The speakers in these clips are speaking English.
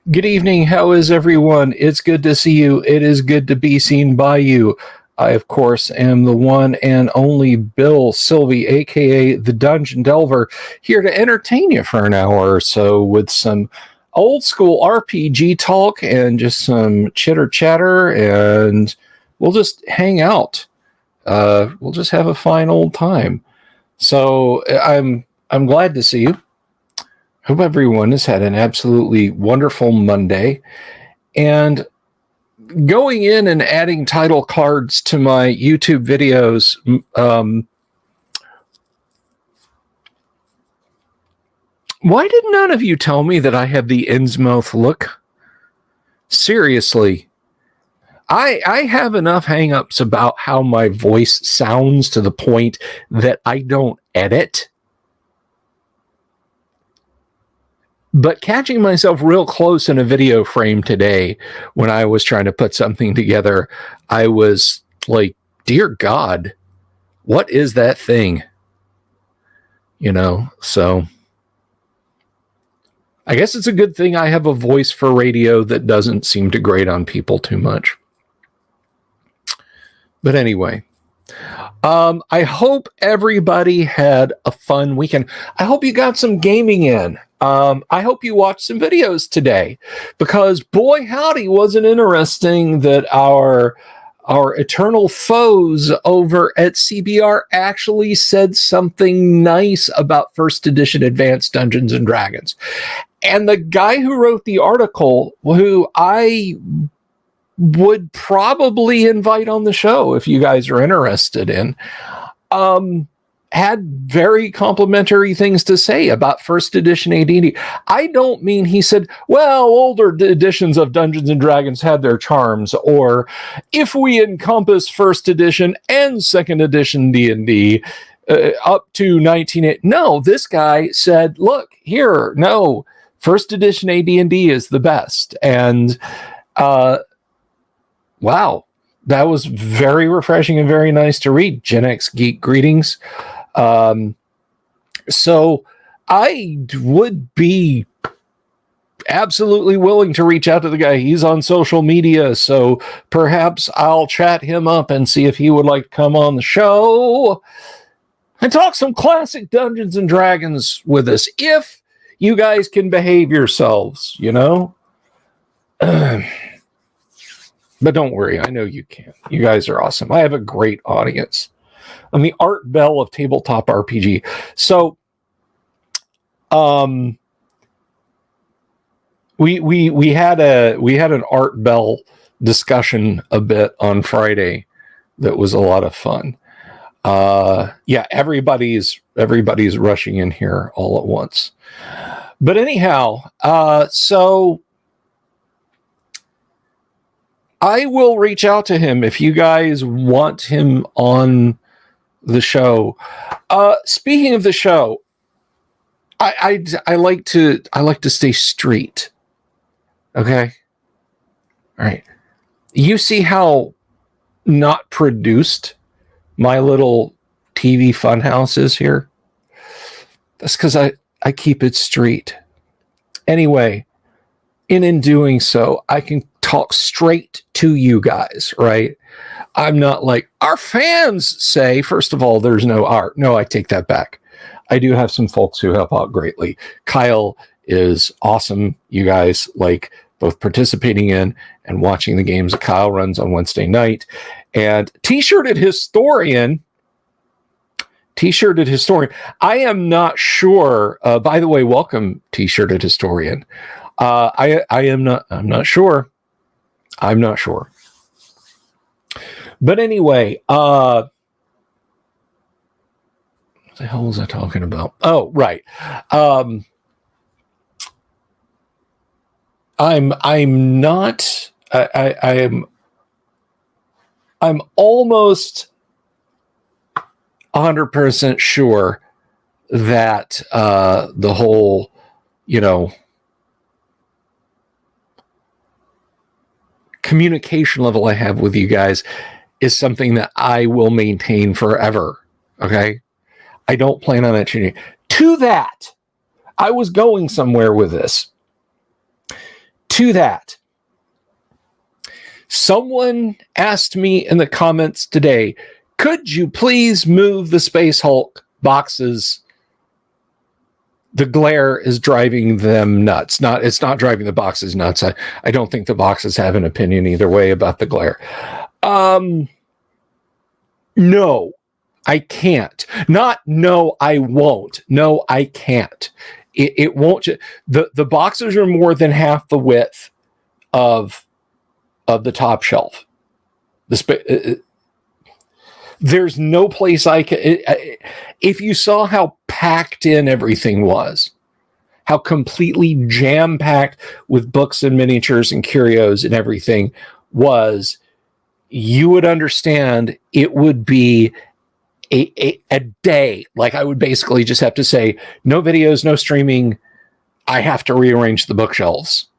Good evening. How is everyone? It's good to see you. It is good to be seen by you. I, of course, am the one and only Bill Sylvie, aka the Dungeon Delver, here to entertain you for an hour or so with some old school RPG talk and just some chitter chatter, and we'll just hang out. We'll just have a fine old time. So I'm glad to see you. Hope everyone has had an absolutely wonderful Monday. And going in and adding title cards to my YouTube videos, why did none of you tell me that I have the Innsmouth look? Seriously. I have enough hangups about how my voice sounds to the point that I don't edit. But catching myself real close in a video frame today when I was trying to put something together, I was like, dear God, what is that thing? You know, so I guess it's a good thing I have a voice for radio that doesn't seem to grate on people too much. But anyway, I hope everybody had a fun weekend. I hope you got some gaming in. I hope you watched some videos today, because boy howdy, was it interesting that our eternal foes over at CBR actually said something nice about first edition Advanced Dungeons and Dragons. And the guy who wrote the article, who I would probably invite on the show if you guys are interested in, had very complimentary things to say about first edition AD&D. I don't mean he said, well, older editions of Dungeons and Dragons had their charms, or if we encompass first edition and second edition D&D up to 1980. No, this guy said, look, here, no, first edition AD&D is the best. And wow, that was very refreshing and very nice to read. Gen X Geek greetings. So I would be absolutely willing to reach out to the guy. He's on social media, so perhaps I'll chat him up and see if he would like to come on the show and talk some classic Dungeons and Dragons with us, if you guys can behave yourselves, you know? But don't worry, I know you can. You guys are awesome. I have a great audience. I'm the Art Bell of tabletop RPG. So, we had an Art Bell discussion a bit on Friday that was a lot of fun. Yeah, everybody's rushing in here all at once. But anyhow, so I will reach out to him if you guys want him on the show. Speaking of the show, I like to stay straight. Okay. All right. You see how not produced my little TV funhouse is here? That's because I keep it straight. Anyway, in doing so, I can talk straight to you guys, right? I'm not like our fans say. First of all, there's no art. No, I take that back. I do have some folks who help out greatly. Kyle is awesome. You guys like both participating in and watching the games that Kyle runs on Wednesday night. And T-shirted historian. I am not sure. By the way, welcome, T-shirted historian. I'm not sure. But anyway, what the hell was I talking about? Oh, right. I'm almost 100% sure that the whole, communication level I have with you guys is something that I will maintain forever. Okay. I don't plan on that changing. To that, I was going somewhere with this. to that, someone asked me in the comments today, could you please move the Space Hulk boxes? The glare is driving them nuts. It's not driving the boxes nuts. I don't think the boxes have an opinion either way about the glare. No, I can't. Not no, I won't. No, I can't. It won't. The boxes are more than half the width of the top shelf. There's no place I can. If you saw how packed in everything was, how completely jam-packed with books and miniatures and curios and everything was, you would understand it would be a day. Like, I would basically just have to say, no videos, no streaming. I have to rearrange the bookshelves.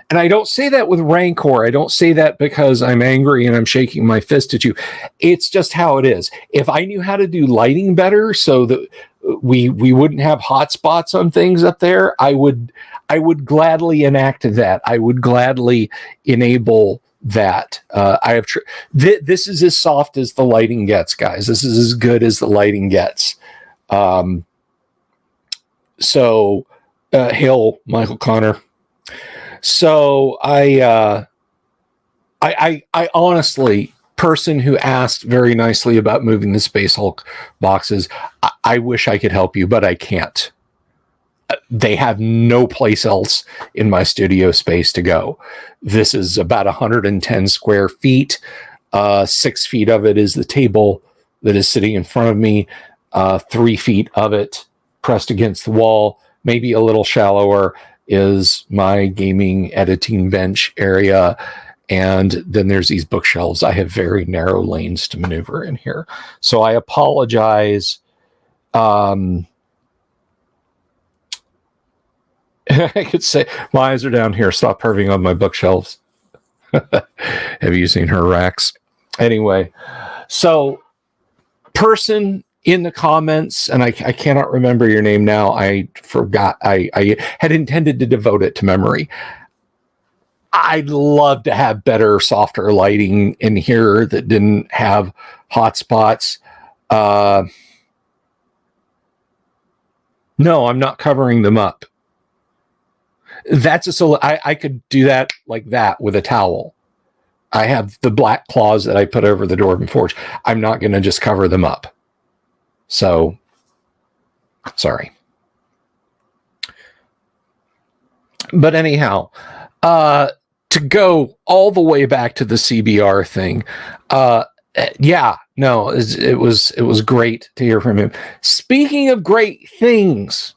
And I don't say that with rancor. I don't say that because I'm angry and I'm shaking my fist at you. It's just how it is. If I knew how to do lighting better so that we wouldn't have hot spots on things up there, I would gladly enact that. I would gladly enable that. This is as soft as the lighting gets, guys. This is as good as the lighting gets. Hail, Michael Connor. So I honestly, person who asked very nicely about moving the Space Hulk boxes, I wish I could help you, but I can't. They have no place else in my studio space to go. This is about 110 square feet. 6 feet of it is the table that is sitting in front of me. 3 feet of it pressed against the wall, maybe a little shallower, is my gaming editing bench area. And then there's these bookshelves. I have very narrow lanes to maneuver in here. So I apologize. I could say, my eyes are down here. Stop perving on my bookshelves. Have you seen her racks? Anyway, so person in the comments, and I cannot remember your name now. I forgot. I had intended to devote it to memory. I'd love to have better, softer lighting in here that didn't have hot spots. No, I'm not covering them up. I could do that like that with a towel. I have the black claws that I put over the door and forge. I'm not going to just cover them up. So, sorry. But anyhow, to go all the way back to the CBR thing, yeah, no, it was great to hear from him. Speaking of great things,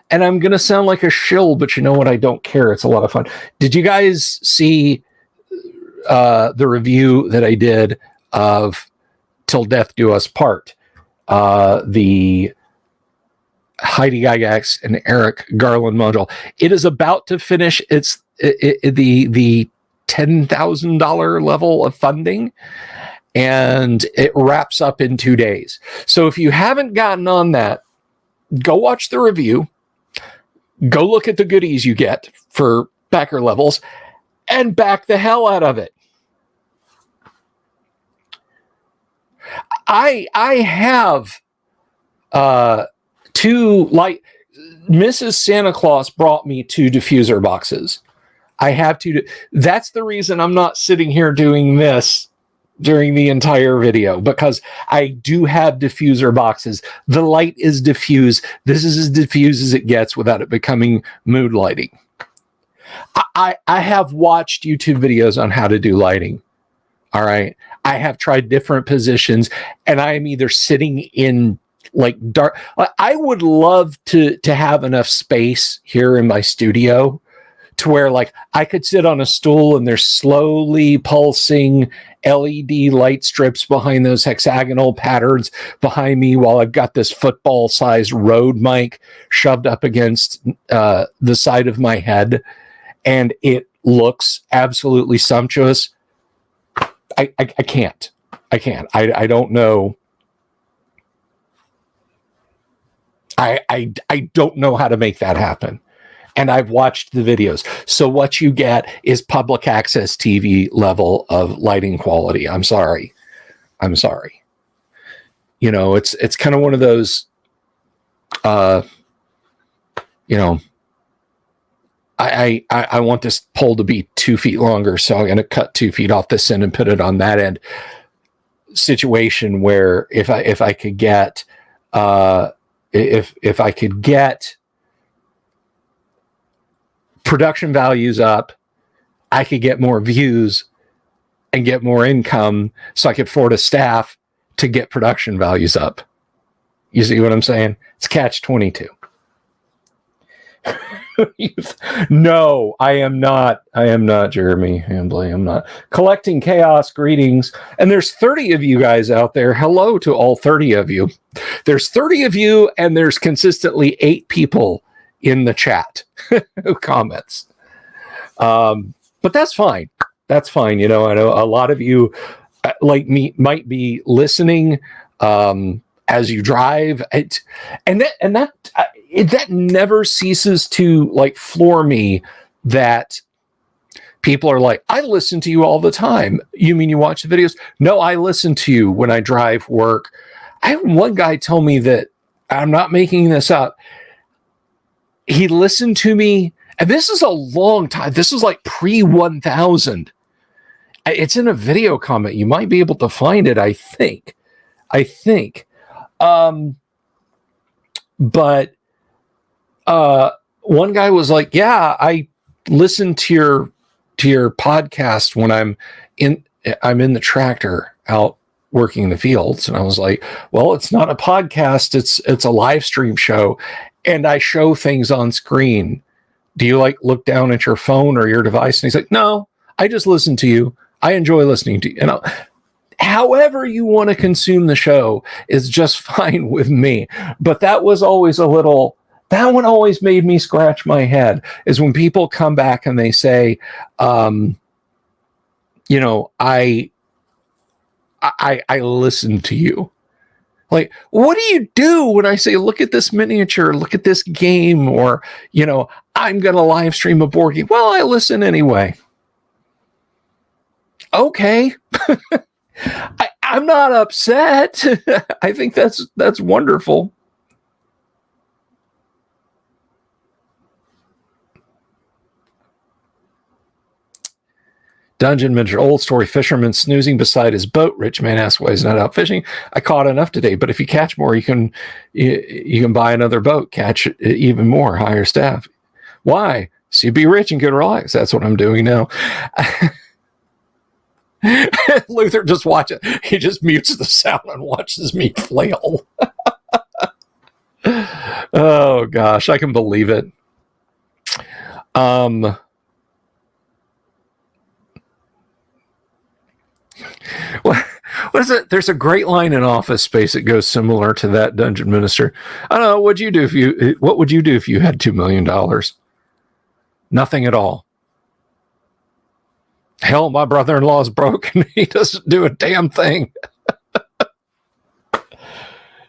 and I'm going to sound like a shill, but you know what? I don't care. It's a lot of fun. Did you guys see the review that I did of Till Death Do Us Part? The Heidi Gygax and Eric Garland module. It is about to finish the $10,000 level of funding, and it wraps up in 2 days. So if you haven't gotten on that, go watch the review, go look at the goodies you get for backer levels, and back the hell out of it. I have Mrs. Santa Claus brought me 2 diffuser boxes. I have 2. That's the reason I'm not sitting here doing this during the entire video, because I do have diffuser boxes. The light is diffused. This is as diffused as it gets without it becoming mood lighting. I have watched YouTube videos on how to do lighting. All right. I have tried different positions, and I am either sitting in like dark. I would love to have enough space here in my studio to where like I could sit on a stool and there's slowly pulsing LED light strips behind those hexagonal patterns behind me while I've got this football sized Rode mic shoved up against the side of my head, and it looks absolutely sumptuous. I can't. I don't know. I don't know how to make that happen. and I've watched the videos. So what you get is public access TV level of lighting quality. I'm sorry. You know, it's kind of one of those, you know, I want this pole to be 2 feet longer, so I'm going to cut 2 feet off this end and put it on that end. Situation where if I could get if I could get production values up, I could get more views and get more income, so I could afford a staff to get production values up. You see what I'm saying? It's catch-22. No, I am not, Jeremy Hambley. I'm not. Collecting Chaos, greetings. And there's 30 of you guys out there. Hello to all 30 of you. There's 30 of you, and there's consistently 8 people in the chat who comments. But that's fine. That's fine. You know, I know a lot of you, like me, might be listening as you drive. And that never ceases to like floor me, that people are like, I listen to you all the time. You mean you watch the videos? No, I listen to you when I drive work. I had one guy tell me that, I'm not making this up, he listened to me, and this is a long time. This is like pre-1000. It's in a video comment. You might be able to find it, I think. But one guy was like, yeah, I listen to your podcast when I'm in the tractor out working the fields. And I was like, well, it's not a podcast, it's a live stream show, and I show things on screen. Do you like look down at your phone or your device? And he's like, no, I just listen to you. I enjoy listening to you. And however you want to consume the show is just fine with me. But that was always that one always made me scratch my head, is when people come back and they say, you know, I listen to you. Like, what do you do when I say, look at this miniature, look at this game, or, you know, I'm going to live stream a board game? Well, I listen anyway. Okay. I'm not upset. I think that's wonderful. Dungeon Manager, old story, fisherman snoozing beside his boat. Rich man asks why he's not out fishing. I caught enough today, but if you catch more, you can buy another boat, catch even more, hire staff. Why? So you be rich and get relaxed. That's what I'm doing now. Luther just watch it. He just mutes the sound and watches me flail. Oh gosh, I can believe it. What is it? There's a great line in Office Space that goes similar to that, Dungeon Minister. I don't know. What would you do if you had $2 million? Nothing at all. Hell, my brother-in-law's broke and he doesn't do a damn thing.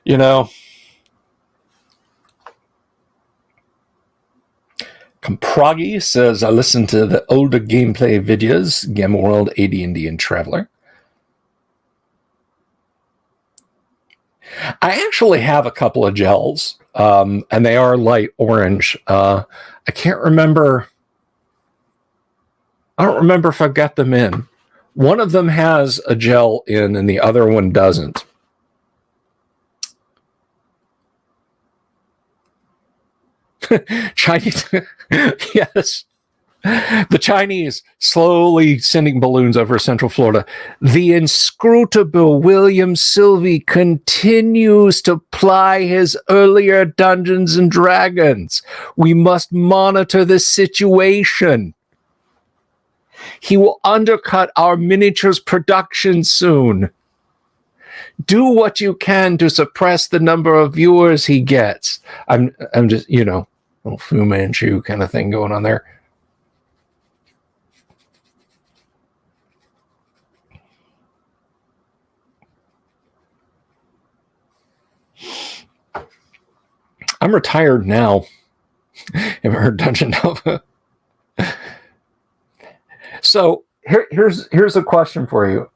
You know. Compragi says, I listen to the older gameplay videos, Gamma World, AD&D, and Traveler. I actually have a couple of gels, and they are light orange. I can't remember. I don't remember if I've got them in. One of them has a gel in, and the other one doesn't. Chinese, yes. The Chinese slowly sending balloons over Central Florida. The inscrutable William Sylvie continues to ply his earlier Dungeons and Dragons. We must monitor the situation. He will undercut our miniatures production soon. Do what you can to suppress the number of viewers he gets. I'm just, you know, a little Fu Manchu kind of thing going on there. I'm retired now. Haven't heard Dungeon Nova. So here's a question for you.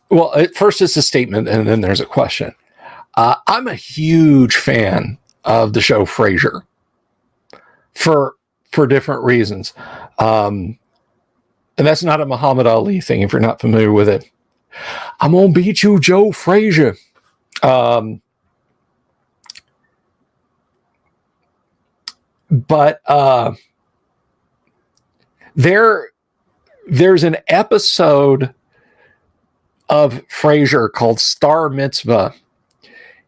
Well, at first it's a statement, and then there's a question. I'm a huge fan of the show Frasier for different reasons. And that's not a Muhammad Ali thing if you're not familiar with it. I'm gonna beat you, Joe Frazier. But there's an episode of Frasier called Star Mitzvah.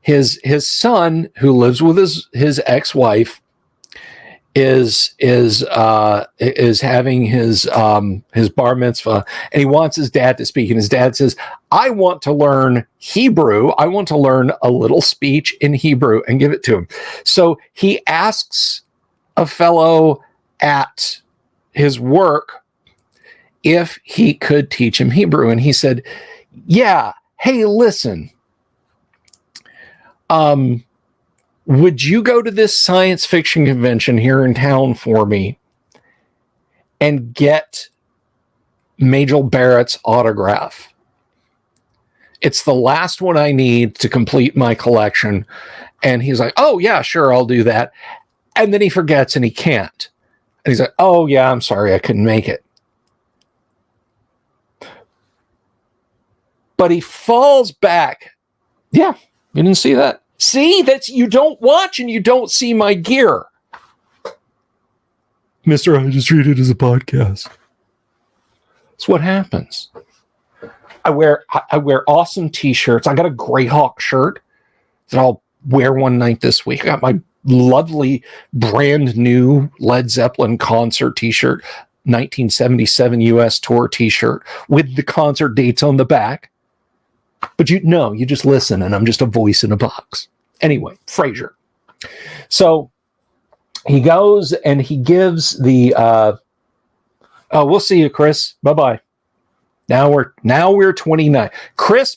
His son, who lives with his ex-wife, is having his bar mitzvah, and he wants his dad to speak. And his dad says, "I want to learn Hebrew. I want to learn a little speech in Hebrew and give it to him." So he asks a fellow at his work if he could teach him Hebrew, and he said, "Yeah. Hey, listen. Would you go to this science fiction convention here in town for me and get Majel Barrett's autograph? It's the last one I need to complete my collection." And he's like, "Oh, yeah, sure, I'll do that." And then he forgets and he can't. And he's like, "Oh, yeah, I'm sorry, I couldn't make it." But he falls back. Yeah, you didn't see that. See, that's you don't watch and you don't see my gear. Mister, I just treat it as a podcast. That's what happens. I wear awesome t-shirts. I got a Greyhawk shirt that I'll wear one night this week. I got my lovely brand new Led Zeppelin concert t-shirt, 1977 US tour t-shirt with the concert dates on the back. But you just listen, and I'm just a voice in a box. Anyway, Frasier. So he goes and he gives the we'll see you, Chris. Bye-bye. Now we're 29. Chris,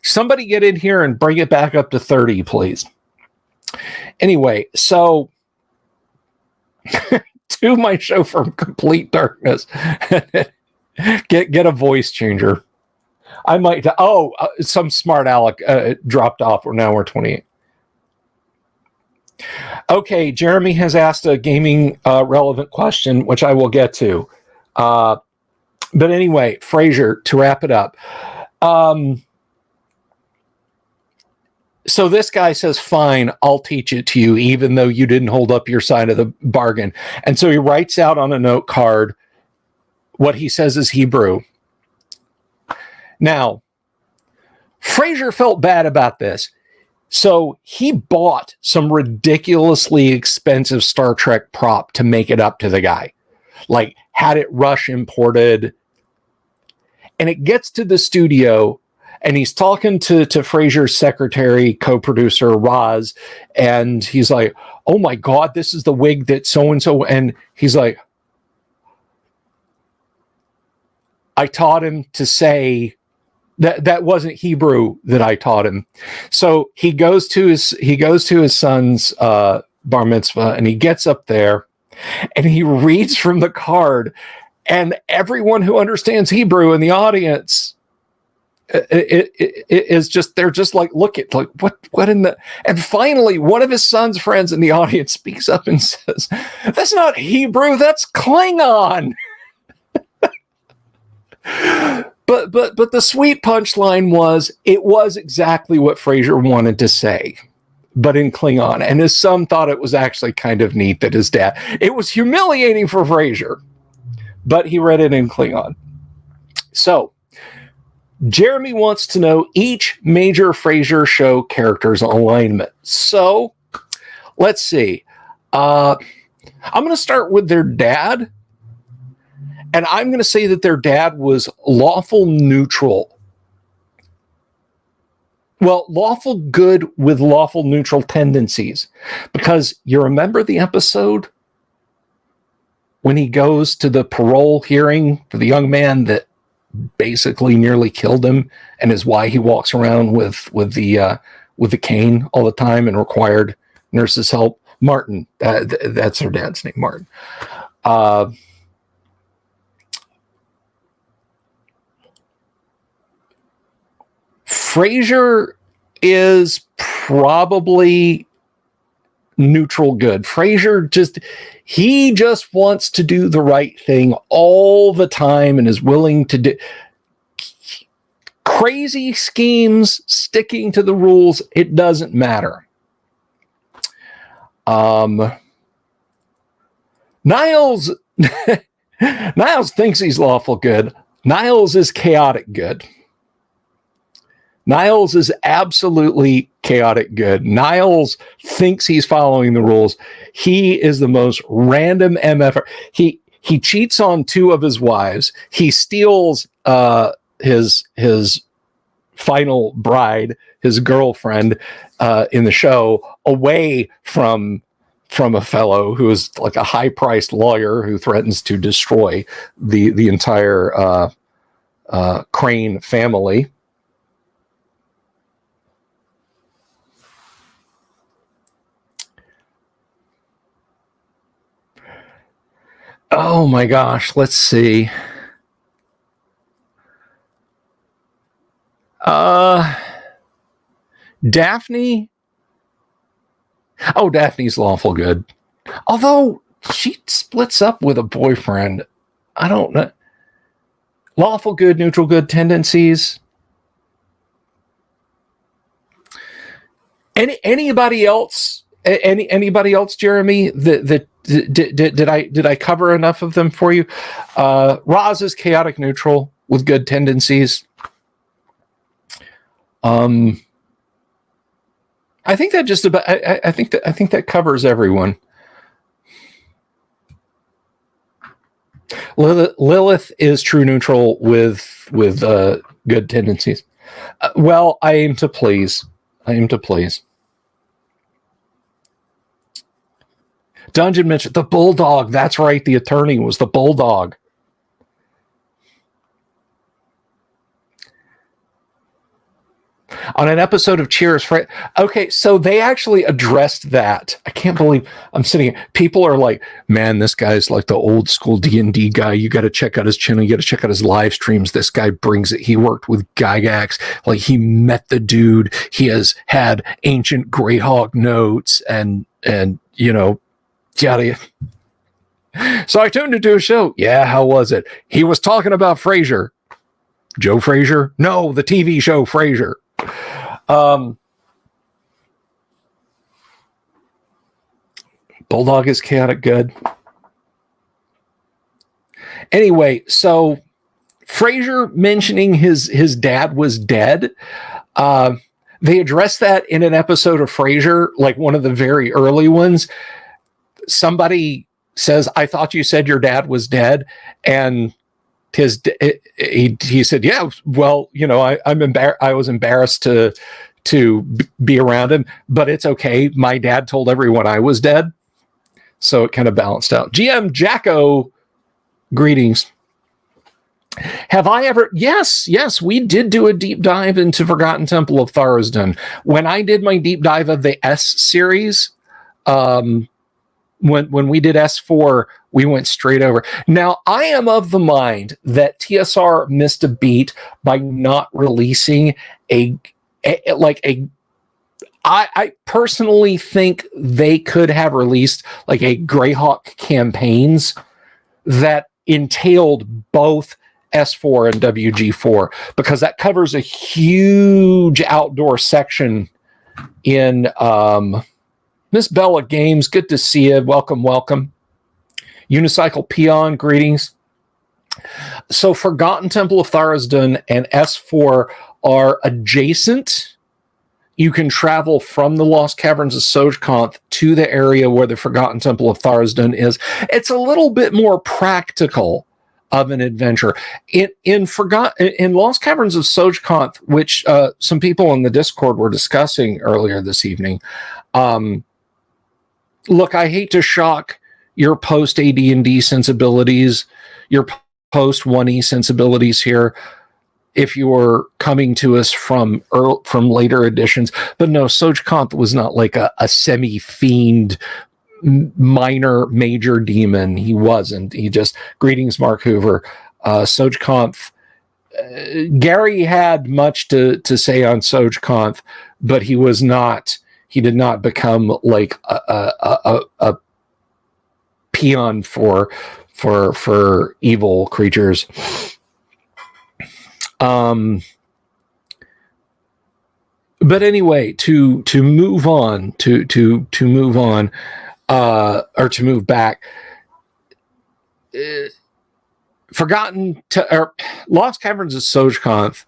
somebody get in here and bring it back up to 30, please. Anyway, so to my show from complete darkness. Get a voice changer. I might. Some smart aleck dropped off. Now we're 28. Okay, Jeremy has asked a gaming relevant question, which I will get to. But anyway, Frasier, to wrap it up. So this guy says, "Fine, I'll teach it to you, even though you didn't hold up your side of the bargain." And so he writes out on a note card what he says is Hebrew. Now, Frasier felt bad about this. So he bought some ridiculously expensive Star Trek prop to make it up to the guy. Like, had it Rush imported. And it gets to the studio, and he's talking to Frasier's secretary, co-producer, Roz, and he's like, "Oh my God, this is the wig that so-and-so," and he's like, "I taught him to say that wasn't Hebrew that I taught him." So he goes to his son's bar mitzvah, and he gets up there and he reads from the card, and everyone who understands Hebrew in the audience it is just, they're just like, look at, like, what in the, and finally one of his son's friends in the audience speaks up and says, "That's not Hebrew, that's Klingon." But the sweet punchline was, it was exactly what Frasier wanted to say, but in Klingon. And his son thought it was actually kind of neat that his dad, it was humiliating for Frasier, but he read it in Klingon. So Jeremy wants to know each major Frasier show character's alignment. So let's see. I'm going to start with their dad. And I'm going to say that their dad was lawful neutral. Well, lawful good with lawful neutral tendencies. Because you remember the episode when he goes to the parole hearing for the young man that basically nearly killed him, and is why he walks around with the cane all the time and required nurse's help. Martin, that's her dad's name, Martin. Frasier is probably neutral good. Frasier he just wants to do the right thing all the time and is willing to do crazy schemes, sticking to the rules. It doesn't matter. Niles Niles thinks he's lawful good. Niles is chaotic good. Niles is absolutely chaotic good. Niles thinks he's following the rules. He is the most random MF. He cheats on 2 of his wives. He steals his final bride, his girlfriend, in the show away from a fellow who is like a high-priced lawyer who threatens to destroy the entire Crane family. Oh my gosh, let's see. Daphne. Oh, Daphne's lawful good. Although she splits up with a boyfriend. I don't know. Lawful good, neutral good tendencies. Anybody else? Anybody else, Jeremy? Did I cover enough of them for you? Roz is chaotic neutral with good tendencies. I think that just about. I think that covers everyone. Lilith is true neutral with good tendencies. Well, I aim to please. Dungeon mentioned the bulldog. That's right. The attorney was the bulldog. On an episode of Cheers, okay, so they actually addressed that. I can't believe I'm sitting here. People are like, man, this guy's like the old school D&D guy. You got to check out his channel. You got to check out his live streams. This guy brings it. He worked with Gygax. Like, he met the dude. He has had ancient Greyhawk notes and you know, yada. So I tuned into a show. Yeah, how was it? He was talking about Frasier. Joe Frasier? No, the TV show Frasier. Bulldog is chaotic good. Anyway, so Frasier mentioning his dad was dead. They addressed that in an episode of Frasier, like one of the very early ones. Somebody says, I thought you said your dad was dead. And he said, yeah, well, you know, I was embarrassed to be around him, but it's okay. My dad told everyone I was dead. So it kind of balanced out. GM Jacko, greetings. Have I ever? Yes, we did do a deep dive into Forgotten Temple of Tharizdun. When I did my deep dive of the S series, when we did S4, we went straight over. Now, I am of the mind that TSR missed a beat by not releasing I personally think they could have released like a Greyhawk campaigns that entailed both S4 and WG4, because that covers a huge outdoor section in Miss Bella Games. Good to see you. Welcome. Unicycle Peon, greetings. So Forgotten Temple of Tharizdun and S4 are adjacent. You can travel from the Lost Caverns of Sojkanth to the area where the Forgotten Temple of Tharizdun is. It's a little bit more practical of an adventure. In Lost Caverns of Sojkanth, which some people in the Discord were discussing earlier this evening. Look, I hate to shock your post AD&D sensibilities, your post 1E sensibilities here. if you're coming to us from later editions. But no, Sojkanth was not like a semi-fiend minor major demon. He wasn't. He just, greetings, Mark Hoover. Sojkanth, Gary had much to say on Sojkanth, but he did not become like a peon for evil creatures. But anyway, to move on, to move on, or to move back, Lost Caverns of Sojkanth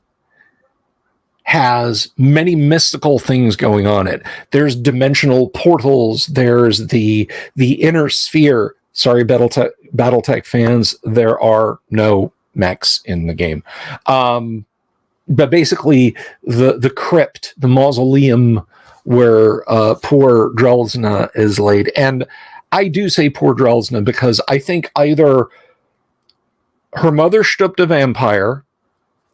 has many mystical things going on it. There's dimensional portals. There's the inner sphere. Sorry, BattleTech fans, there are no mechs in the game. But basically, the crypt, the mausoleum where poor Drelsna is laid. And I do say poor Drelsna because I think either her mother stooped a vampire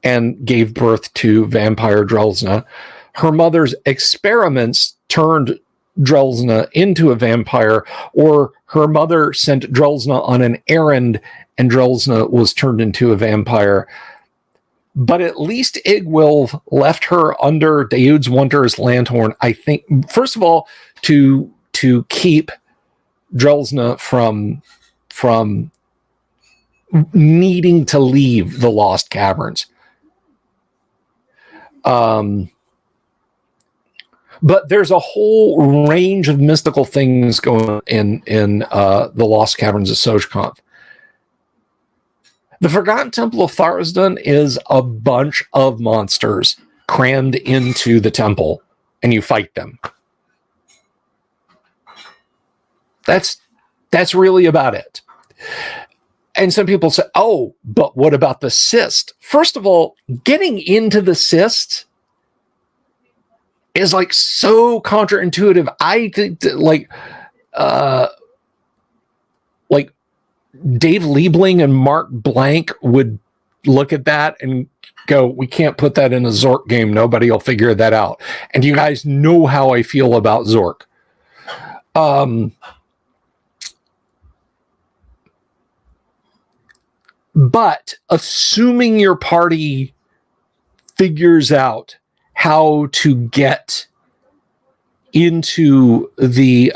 and gave birth to vampire Drelsna. Her mother's experiments turned Drelsna into a vampire, or her mother sent Drelsna on an errand and Drelsna was turned into a vampire. But at least Igwilv left her under Daoud's Wonder's Lanthorn, I think, first of all, to keep Drelsna from needing to leave the Lost Caverns. But there's a whole range of mystical things going on in the Lost Caverns of Sojkanth. The Forgotten Temple of Tharizdun is a bunch of monsters crammed into the temple, and you fight them. That's really about it. And some people say, oh, but what about the cyst? First of all, getting into the cyst is like so counterintuitive. I think like Dave Liebling and Mark Blank would look at that and go, we can't put that in a Zork game. Nobody will figure that out. And you guys know how I feel about Zork. But assuming your party figures out how to get into the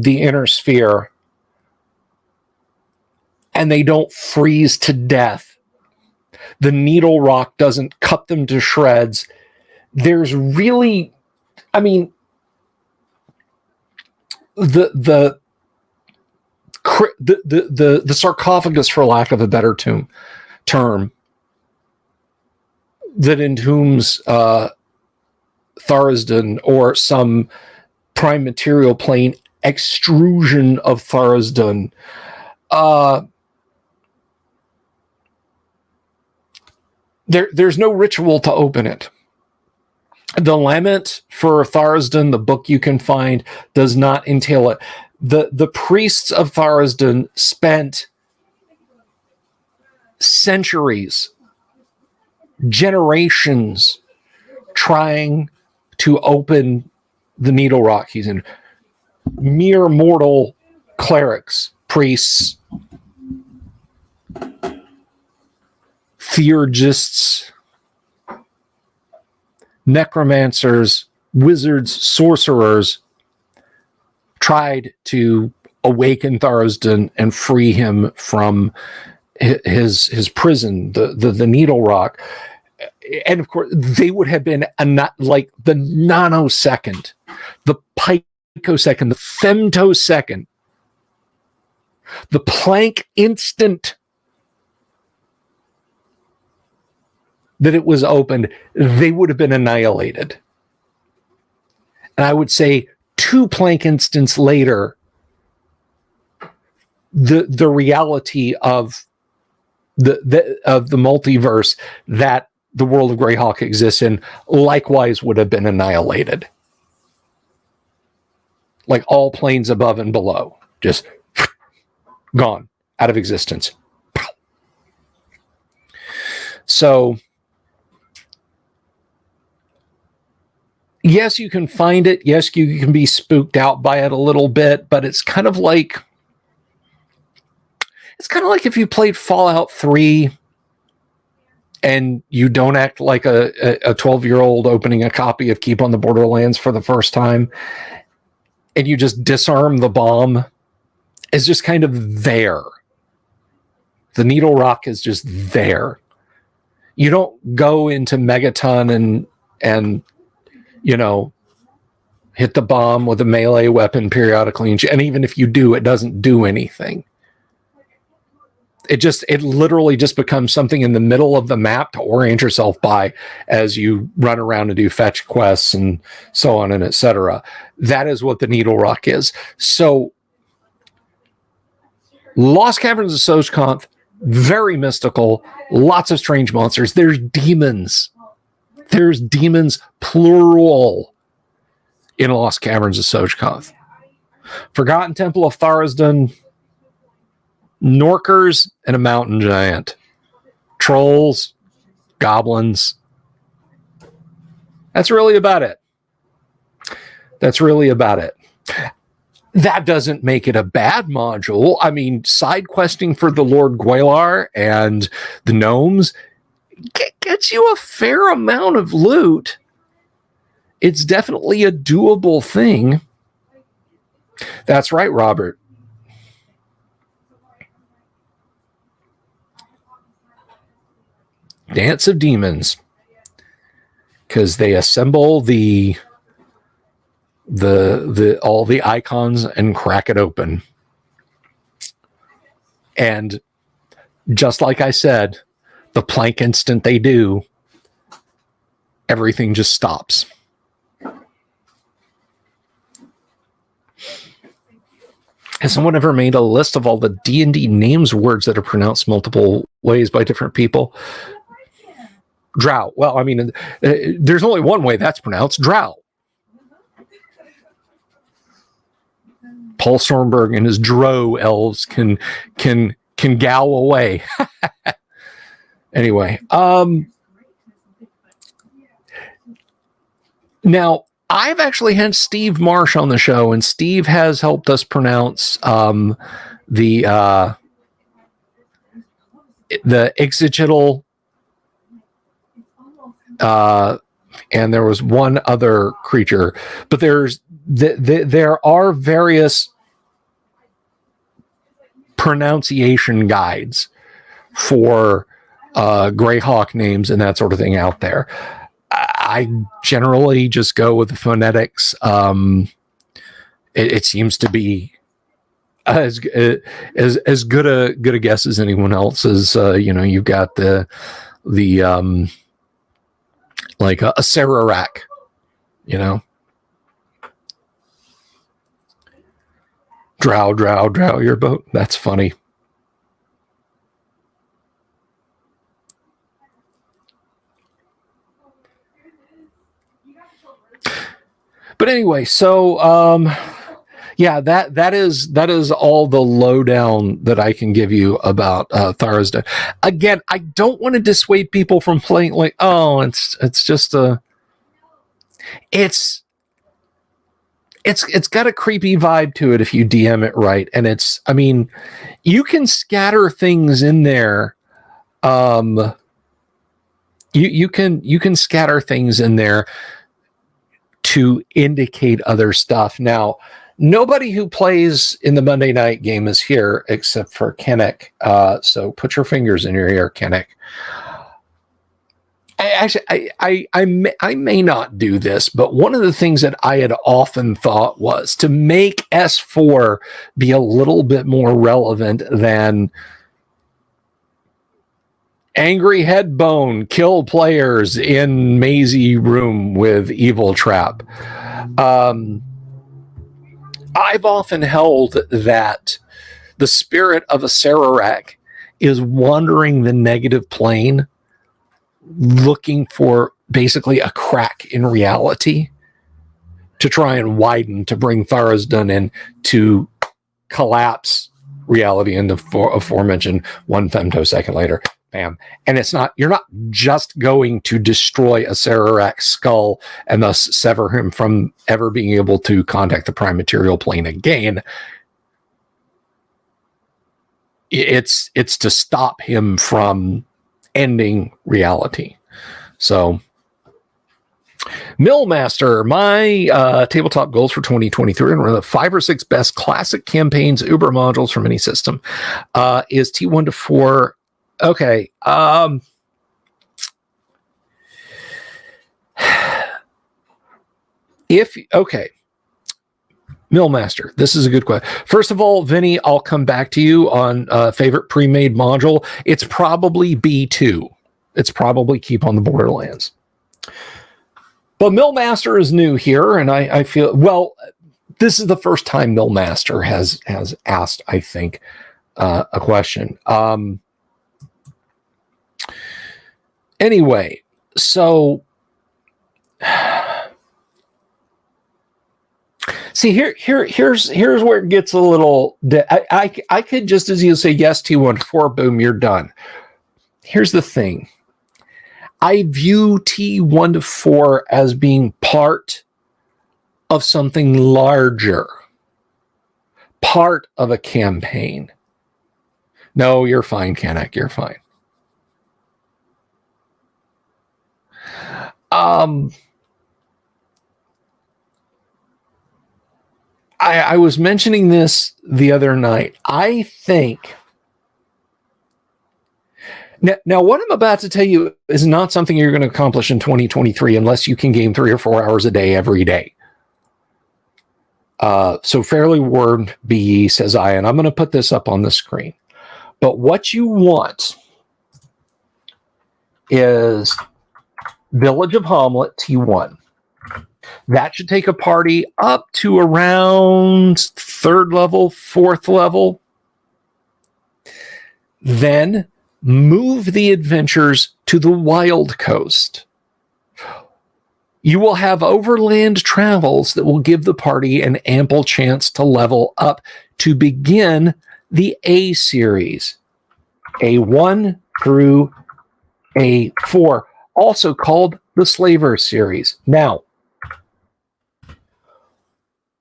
inner sphere and they don't freeze to death, the needle rock doesn't cut them to shreds, there's really, I mean, the sarcophagus, for lack of a better term, that entombs Tharizdun, or some prime material plane extrusion of Tharizdun, there's no ritual to open it. The Lament for Tharizdun, the book you can find, does not entail it. The priests of Tharizdun spent centuries, generations, trying to open the needle rock he's in. Mere mortal clerics, priests, theurgists, necromancers, wizards, sorcerers tried to awaken Tharizdun and free him from his prison, the needle rock. And of course, they would have been like the nanosecond, the picosecond, the femtosecond, the Planck instant that it was opened, they would have been annihilated. And I would say 2 Planck instants later, the reality of the multiverse that the world of Greyhawk exists in likewise would have been annihilated. Like all planes above and below, just gone out of existence. So, yes, you can find it. Yes, you can be spooked out by it a little bit, but it's kind of like if you played Fallout 3 and you don't act like a 12-year-old opening a copy of Keep on the Borderlands for the first time, and you just disarm the bomb. It's just kind of there. The needle rock is just there. You don't go into Megaton and you know, hit the bomb with a melee weapon periodically, and even if you do, it doesn't do anything. It literally just becomes something in the middle of the map to orient yourself by as you run around and do fetch quests and so on and etc. That is what the needle rock is. So Lost Caverns of Sojkoth, very mystical, lots of strange monsters. There's demons. There's demons, plural, in Lost Caverns of Sojkoth. Forgotten Temple of Tharizdun, Norkers, and a mountain giant. Trolls, goblins. That's really about it. That doesn't make it a bad module. I mean, side questing for the Lord Gwalar and the gnomes gets you a fair amount of loot. It's definitely a doable thing. That's right, Robert. Dance of Demons, because they assemble all the icons and crack it open. And just like I said, the plank instant they do, everything just stops. Has someone ever made a list of all the D&D names words that are pronounced multiple ways by different people? Drow. Well, I mean, there's only one way that's pronounced, Drow. Paul Stormberg and his Drow elves can gow away. Anyway, now I've actually had Steve Marsh on the show, and Steve has helped us pronounce the Ixigetal, and there was one other creature, but there are various pronunciation guides for Greyhawk names and that sort of thing out there. I generally just go with the phonetics. It seems to be as good a guess as anyone else's. You've got the like a Sararak, Drow your boat. That's funny. But anyway, so that is all the lowdown that I can give you about Tharizdun. Again, I don't want to dissuade people from playing like, oh, it's got a creepy vibe to it if you DM it right, and you can scatter things in there. You can scatter things in there to indicate other stuff. Now, nobody who plays in the Monday night game is here except for Kennick. So put your fingers in your ear, Kennick. I may not do this, but one of the things that I had often thought was to make S4 be a little bit more relevant than angry headbone kill players in mazy room with evil trap. I've often held that the spirit of a Sararak is wandering the negative plane, looking for basically a crack in reality to try and widen, to bring Tharizdun in, to collapse reality into aforementioned one femtosecond later. Bam. And you're not just going to destroy a Sararak skull and thus sever him from ever being able to contact the prime material plane again. It's to stop him from ending reality. So, Millmaster, my tabletop goals for 2023, and one of the 5 or 6 best classic campaigns, Uber modules from any system, is T1 to 4. Okay. Millmaster, this is a good question. First of all, Vinny, I'll come back to you on favorite pre-made module. It's probably B2. It's probably Keep on the Borderlands. But Millmaster is new here, and I feel, well, this is the first time Millmaster has asked, I think, a question. Anyway, so see here's where it gets a little. I could just as you say yes T14, boom, you're done. Here's the thing. I view T1 to 4 as being part of something larger, part of a campaign. No, you're fine, Kanak. You're fine. I was mentioning this the other night. I think now what I'm about to tell you is not something you're going to accomplish in 2023 unless you can game 3 or 4 hours a day every day. So fairly word be says I, and I'm going to put this up on the screen. But what you want is Village of Hamlet T1. That should take a party up to around 3rd level, 4th level. Then move the adventures to the Wild Coast. You will have overland travels that will give the party an ample chance to level up to begin the A series, A1 through A4, also called the Slaver series. Now,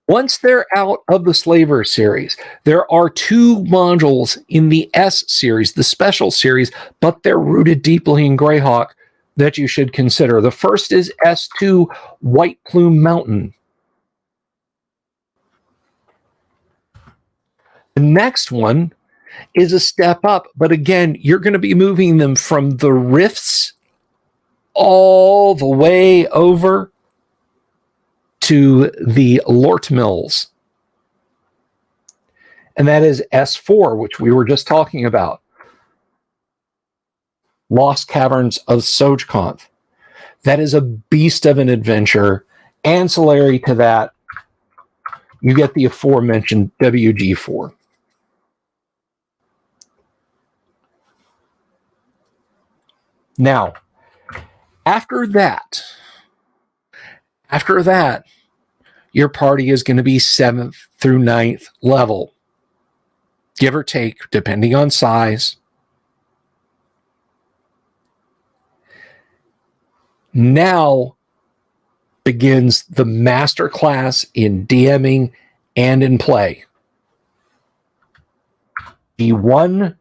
once they're out of the Slaver series, there are 2 modules in the S series, the special series, but they're rooted deeply in Greyhawk that you should consider. The first is S2 White Plume Mountain. The next one is a step up, but again, you're going to be moving them from the Rifts all the way over to the Lort Mills. And that is S4, which we were just talking about. Lost Caverns of Sojkonth. That is a beast of an adventure. Ancillary to that, you get the aforementioned WG4. Now, after that, your party is going to be 7th through 9th level, give or take, depending on size. Now begins the masterclass in DMing and in play. G1,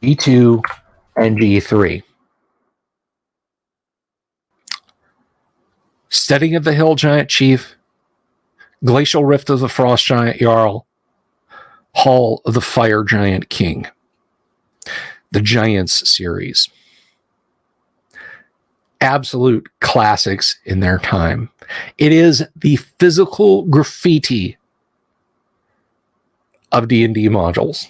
G2, and G3. Steading of the Hill Giant Chief, Glacial Rift of the Frost Giant Jarl, Hall of the Fire Giant King. The Giants series. Absolute classics in their time. It is the physical graffiti of D&D modules.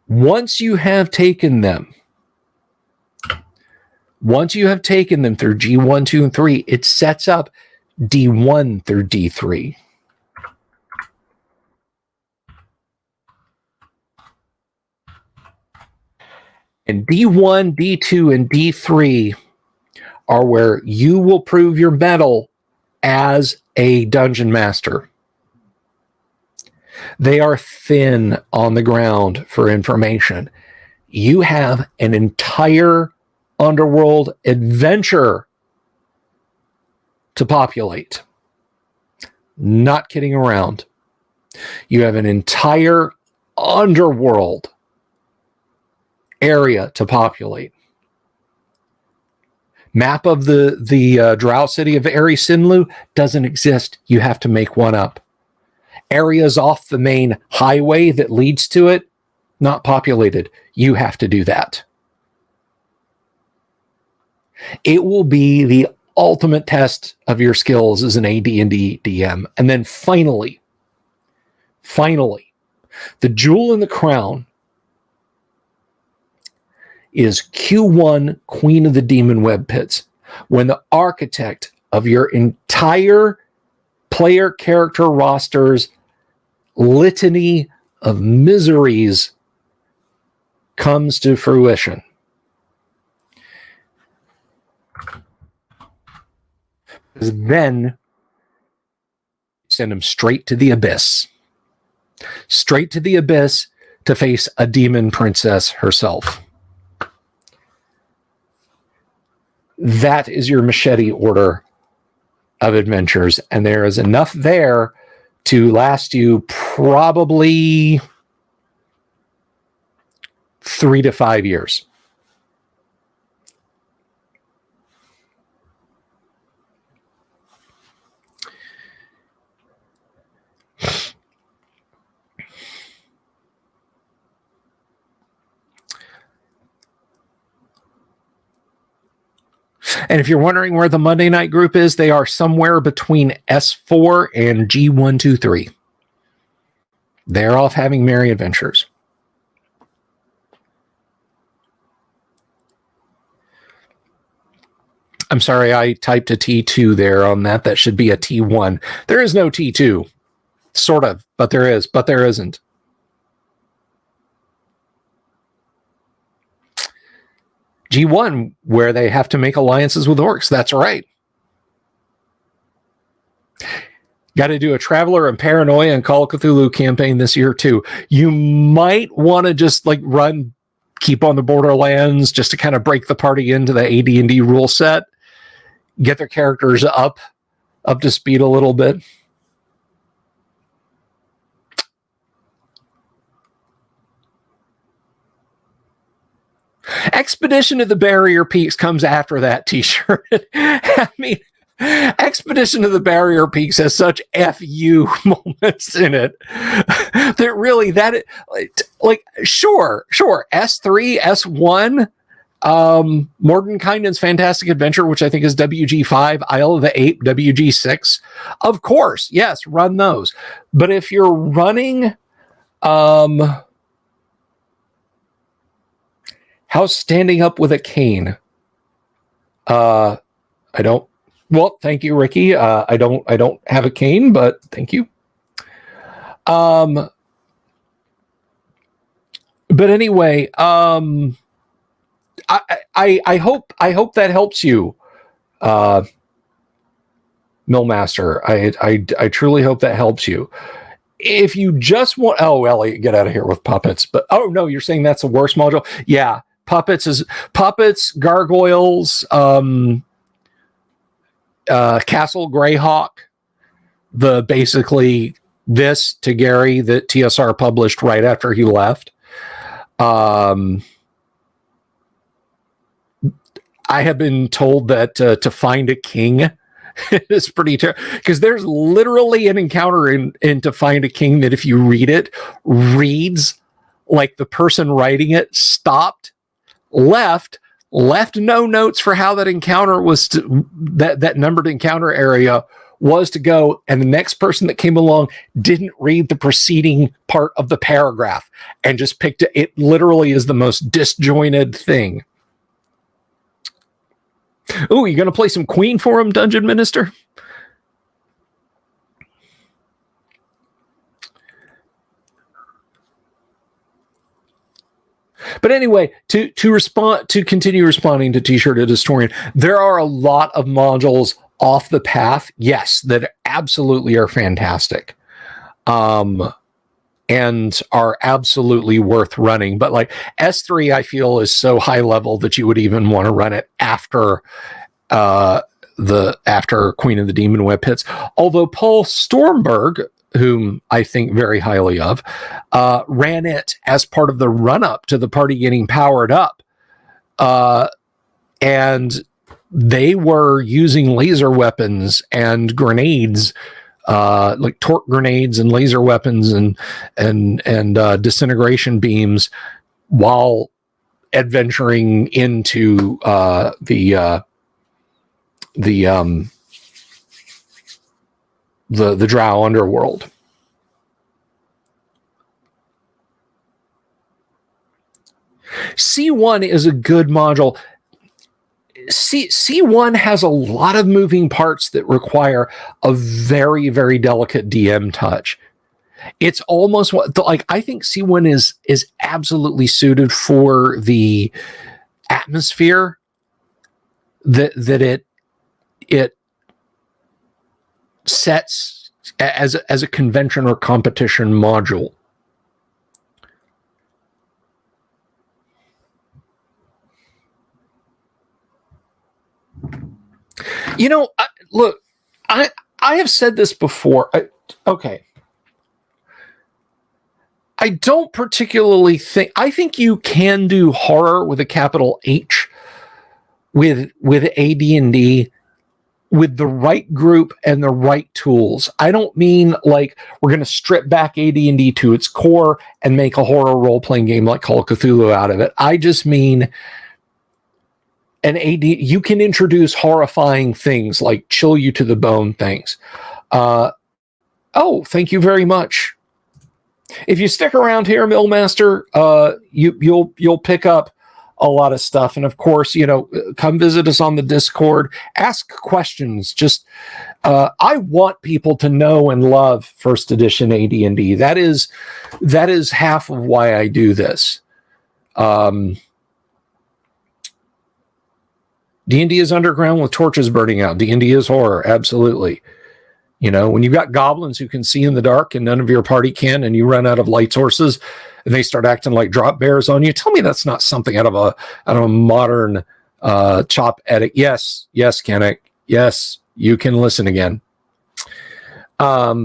Once you have taken them through G1, 2, and 3, it sets up D1 through D3. And D1, D2, and D3 are where you will prove your mettle as a dungeon master. They are thin on the ground for information. You have an entire underworld adventure to populate. Not kidding around. You have an entire underworld area to populate. Map of the Drow city of Eri Sinlu doesn't exist. You have to make one up. Areas off the main highway that leads to it, not populated. You have to do that. It will be the ultimate test of your skills as an AD&D DM. And then finally, the jewel in the crown is Q1 Queen of the Demon Web Pits, when the architect of your entire player character roster's litany of miseries comes to fruition. Then send him straight to the abyss. Straight to the abyss to face a demon princess herself. That is your machete order of adventures, and there is enough there to last you probably 3 to 5 years. And if you're wondering where the Monday night group is, they are somewhere between S4 and G123. They're off having merry adventures. I'm sorry, I typed a T2 there on that. That should be a T1. There is no T2. Sort of, but there is, but there isn't. G1, where they have to make alliances with orcs. That's right. Got to do a Traveler and Paranoia and Call of Cthulhu campaign this year, too. You might want to just like run Keep on the Borderlands just to kind of break the party into the AD&D rule set. Get their characters up to speed a little bit. Expedition to the Barrier Peaks comes after that t-shirt. I mean, Expedition to the Barrier Peaks has such FU moments in it that really sure. S3, S1, Mordenkainen's Fantastic Adventure, which I think is WG5, Isle of the Ape, WG6. Of course, yes, run those. But if you're running, how's Standing Up with a Cane? I don't. Well, thank you, Ricky. I don't have a cane, but thank you. But anyway, I hope that helps you, Millmaster. I truly hope that helps you. If you just want, Elliot, get out of here with puppets. But no, you're saying that's the worst module? Yeah, puppets, gargoyles, Castle Greyhawk, basically this to Gary that TSR published right after he left. I have been told that to find a king is pretty terrible, because there's literally an encounter in To Find a King that if you read it, reads like the person writing it stopped, left no notes for how that encounter was that numbered encounter area was to go, and the next person that came along didn't read the preceding part of the paragraph and just picked it. It literally is the most disjointed thing. Oh, you gonna play some Queen for him, Dungeon Minister? But anyway, to continue responding to T-Shirted Historian, there are a lot of modules off the path, yes, that absolutely are fantastic. and are absolutely worth running. But like S3, I feel is so high level that you would even want to run it after after Queen of the Demon Whip hits. Although Paul Stormberg, whom I think very highly of, ran it as part of the run up to the party getting powered up. And they were using laser weapons and grenades, like torque grenades and laser weapons and disintegration beams, while adventuring into the Drow underworld. C1 is a good module. C1 has a lot of moving parts that require a very, very delicate DM touch. It's almost like I think C1 is absolutely suited for the atmosphere that it sets as a convention or competition module. You know, look, I have said this before. Okay. I don't particularly think, I think you can do horror with a capital H with AD&D with the right group and the right tools. I don't mean like we're going to strip back AD&D to its core and make a horror role-playing game like Call of Cthulhu out of it. I just mean you can introduce horrifying things like chill you to the bone things. Oh, thank you very much. If you stick around here, Millmaster, you'll pick up a lot of stuff. And of course, come visit us on the Discord, ask questions. Just, I want people to know and love first edition AD&D. That is half of why I do this. D&D is underground with torches burning out. D&D is horror. Absolutely. When you've got goblins who can see in the dark and none of your party can, and you run out of light sources and they start acting like drop bears on you, tell me that's not something out of a modern chop edit. Yes, Kennick. Yes, you can listen again. But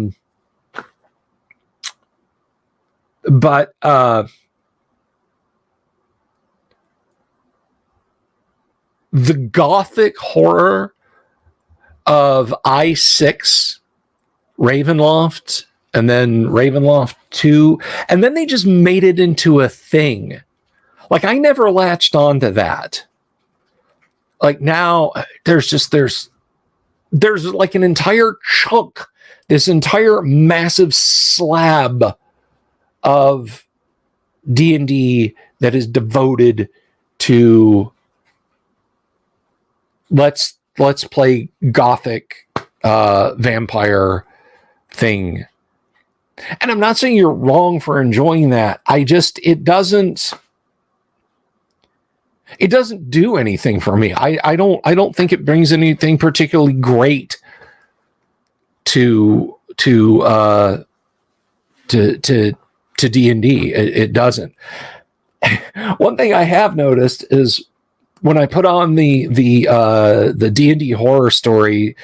the gothic horror of I6 Ravenloft and then Ravenloft 2, and then they just made it into a thing. Like, I never latched onto that. Like, now there's like an entire chunk, this entire massive slab of D&D that is devoted to let's play gothic vampire thing. And I'm not saying you're wrong for enjoying that. It doesn't do anything for me. I don't think it brings anything particularly great to D&D. It doesn't. One thing I have noticed is when I put on the D&D horror story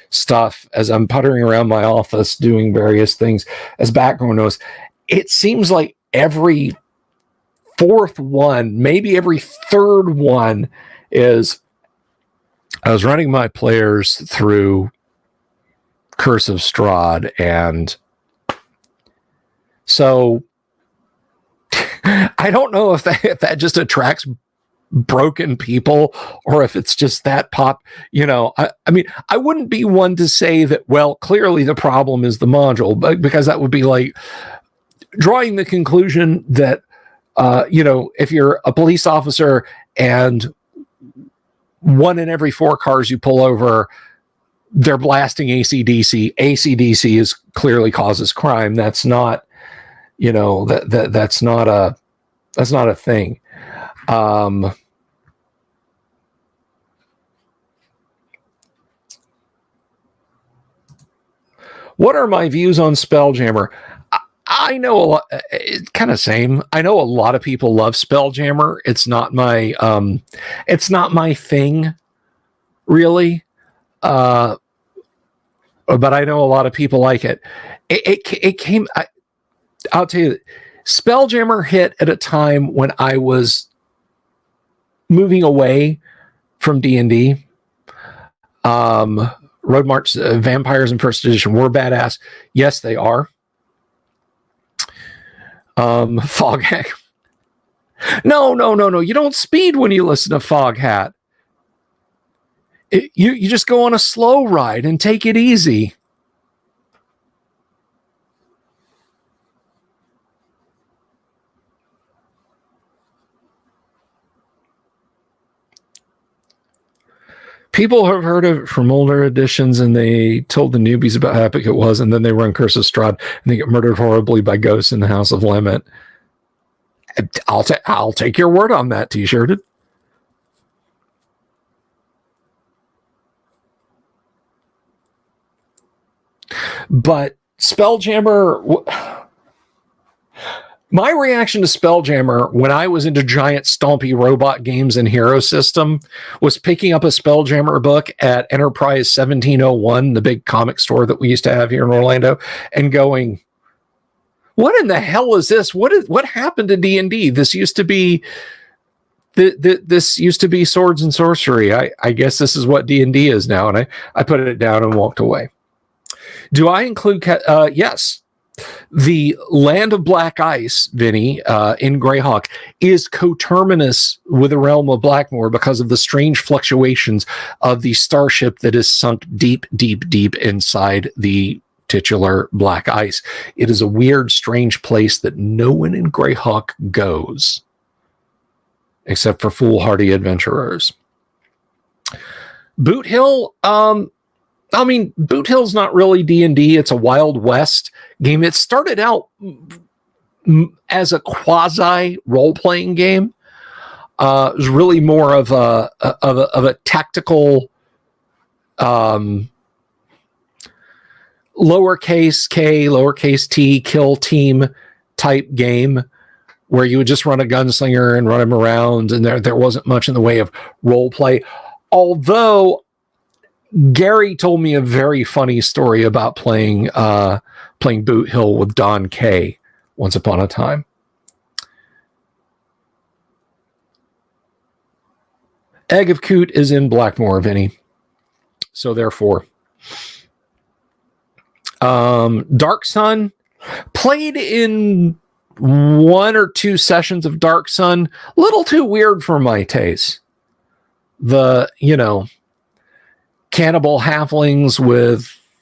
stuff as I'm puttering around my office doing various things as background noise, it seems like every fourth one, maybe every third one, is I was running my players through Curse of Strahd, and so I don't know if that just attracts broken people or if it's just that pop. I mean, I wouldn't be one to say that, well, clearly the problem is the module, but because that would be like drawing the conclusion that if you're a police officer and one in every 4 cars you pull over, they're blasting AC/DC. AC/DC is clearly causes crime. That's not, that's not a thing. What are my views on Spelljammer? I know a lot. It's kind of same. I know a lot of people love Spelljammer. It's not my thing, really. But I know a lot of people like it. It came. I'll tell you, Spelljammer hit at a time when I was moving away from D&D. Road March Vampires in First Edition were badass. Yes, they are. Foghat. No. You don't speed when you listen to Foghat. You just go on a slow ride and take it easy. People have heard of it from older editions, and they told the newbies about how epic it was, and then they run Curse of Strahd, and they get murdered horribly by ghosts in the House of Lament. I'll take your word on that, T-shirted. But Spelljammer... My reaction to Spelljammer when I was into giant stompy robot games and Hero System was picking up a Spelljammer book at Enterprise 1701, the big comic store that we used to have here in Orlando, and going, what in the hell is this? What happened to D&D? This used to be swords and sorcery. I guess this is what D&D is now. And I put it down and walked away. Do I include... yes. The Land of Black Ice, Vinny, in Greyhawk, is coterminous with the realm of Blackmoor because of the strange fluctuations of the starship that is sunk deep, deep, deep inside the titular Black Ice. It is a weird, strange place that no one in Greyhawk goes, except for foolhardy adventurers. Boot Hill, Boot Hill's not really D&D. It's a Wild West game. It started out as a quasi role-playing game. It was really more of a tactical, lowercase k, lowercase t, kill team type game where you would just run a gunslinger and run him around, and there wasn't much in the way of role play. Although Gary told me a very funny story about playing Boot Hill with Don K once upon a time. Egg of Coot is in Blackmoor, Vinny. So therefore, Dark Sun, played in 1 or 2 sessions of Dark Sun, little too weird for my taste. Cannibal halflings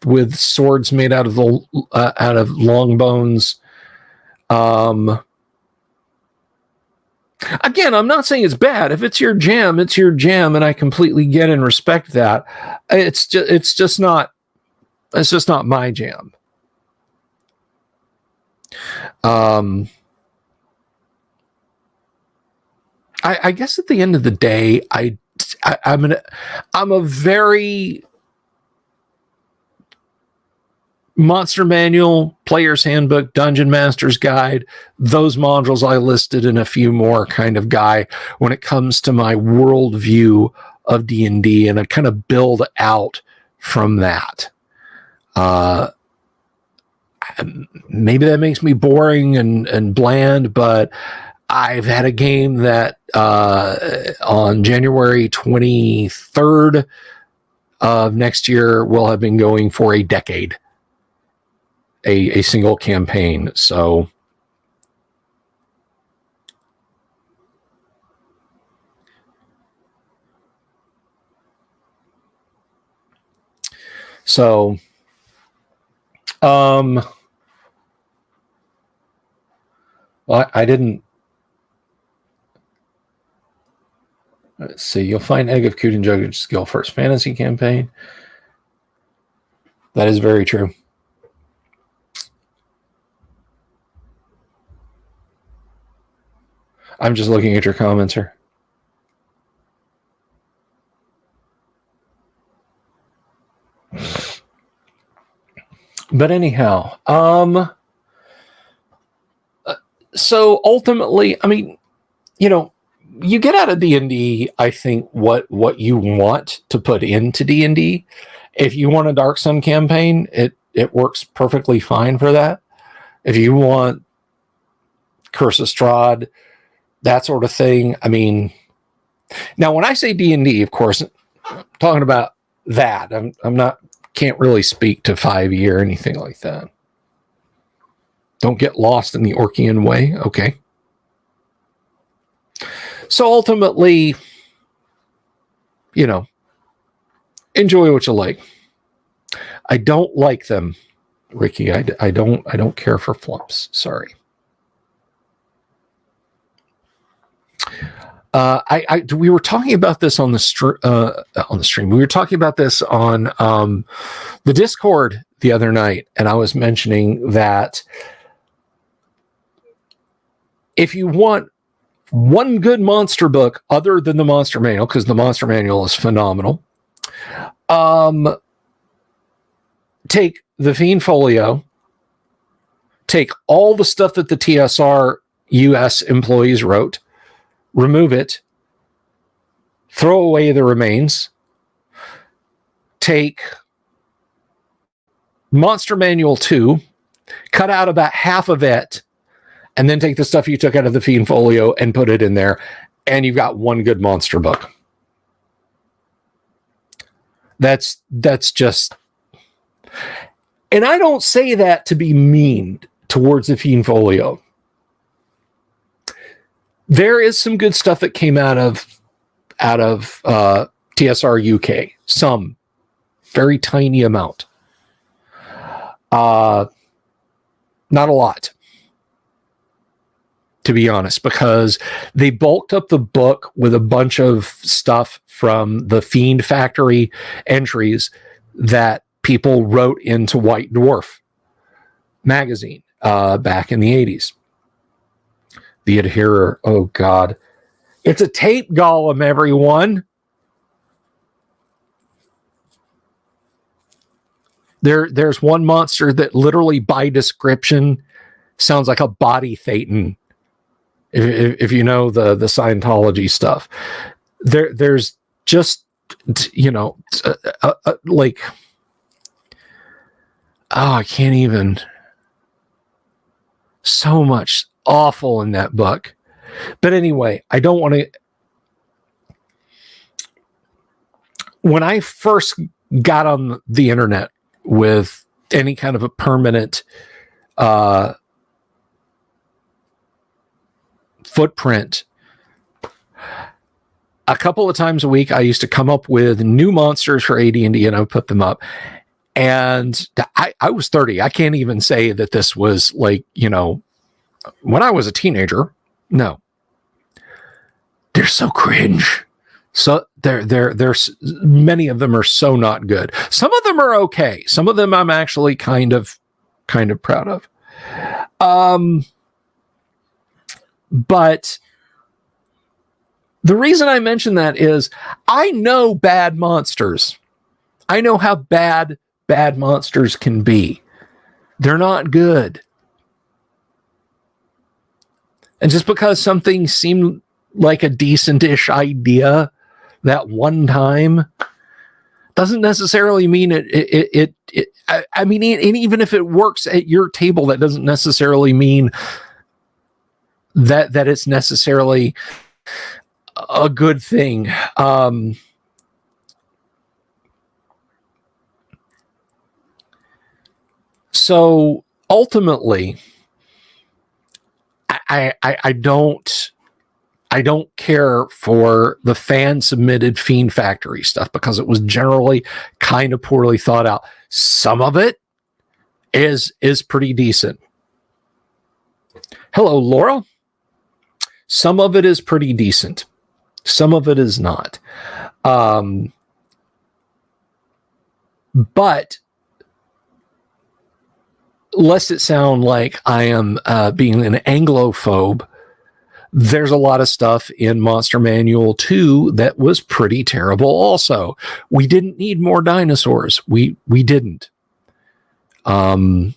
with swords made out of long bones. Again, I'm not saying it's bad. If it's your jam, it's your jam, and I completely get and respect that. It's just not my jam. I guess at the end of the day, I'm a very Monster Manual, Player's Handbook, Dungeon Master's Guide, those modules I listed and a few more kind of guy when it comes to my worldview of D&D, and I kind of build out from that. Maybe that makes me boring and bland, but I've had a game that on January 23rd of next year will have been going for a decade, a single campaign. So well, I didn't. Let's see. You'll find Egg of Coot and Judge Skill First Fantasy campaign. That is very true. I'm just looking at your comments here. But anyhow, So ultimately, I mean, you know, you get out of D&D, I think, what you want to put into D&D. If you want a Dark Sun campaign, it works perfectly fine for that. If you want Curse of Strahd, that sort of thing, I mean, now when I say D&D, of course, I'm talking about that. I'm not, can't really speak to 5e or anything like that. Don't get lost in the Orcian way. Okay. So ultimately, you know, enjoy what you like. I don't like them, Ricky. I don't care for flumps. Sorry. We were talking about this on the stream. We were talking about this on the Discord the other night, and I was mentioning that if you want one good monster book other than the Monster Manual, because the Monster Manual is phenomenal, take the Fiend Folio, take all the stuff that the TSR US employees wrote, remove it, throw away the remains, take Monster Manual 2, cut out about half of it, and then take the stuff you took out of the Fiend Folio and put it in there, and you've got one good monster book. That's just... And I don't say that to be mean towards the Fiend Folio. There is some good stuff that came out of TSR UK. Some very tiny amount. Not a lot, to be honest, because they bulked up the book with a bunch of stuff from the Fiend Factory entries that people wrote into White Dwarf magazine back in the 80s. The Adherer, oh God. It's a tape golem, everyone. There's one monster that literally by description sounds like a body Thetan. If you know the Scientology stuff. There's just, you know, like, oh, I can't even. So much awful in that book. But anyway, I don't want to. When I first got on the internet with any kind of a permanent footprint, a couple of times a week, I used to come up with new monsters for AD&D, and I would put them up. And I was 30. I can't even say that this was like, you know, when I was a teenager. No. They're so cringe. So there's many of them are so not good. Some of them are okay. Some of them I'm actually kind of proud of. But the reason I mention that is I know bad monsters. I know how bad monsters can be. They're not good. And just because something seemed like a decent-ish idea that one time doesn't necessarily mean it I mean, and even if it works at your table, that doesn't necessarily mean that it's necessarily a good thing. So ultimately, I don't care for the fan submitted Fiend Factory stuff because it was generally kind of poorly thought out. Some of it is pretty decent. Hello, Laura. Some of it is pretty decent. Some of it is not. But lest it sound like I am being an Anglophobe, there's a lot of stuff in Monster Manual 2 that was pretty terrible also. We didn't need more dinosaurs. We didn't. Now,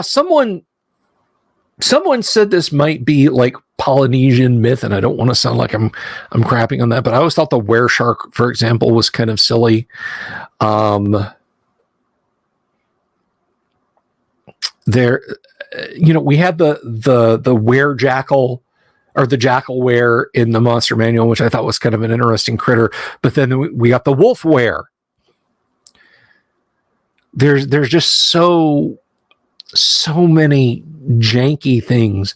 someone someone said this might be like Polynesian myth, and I don't want to sound like I'm crapping on that, but I always thought the were shark, for example, was kind of silly. There, we had the were jackal, or the jackal were in the monster manual, which I thought was kind of an interesting critter. But then we got the wolf were. There's just so many janky things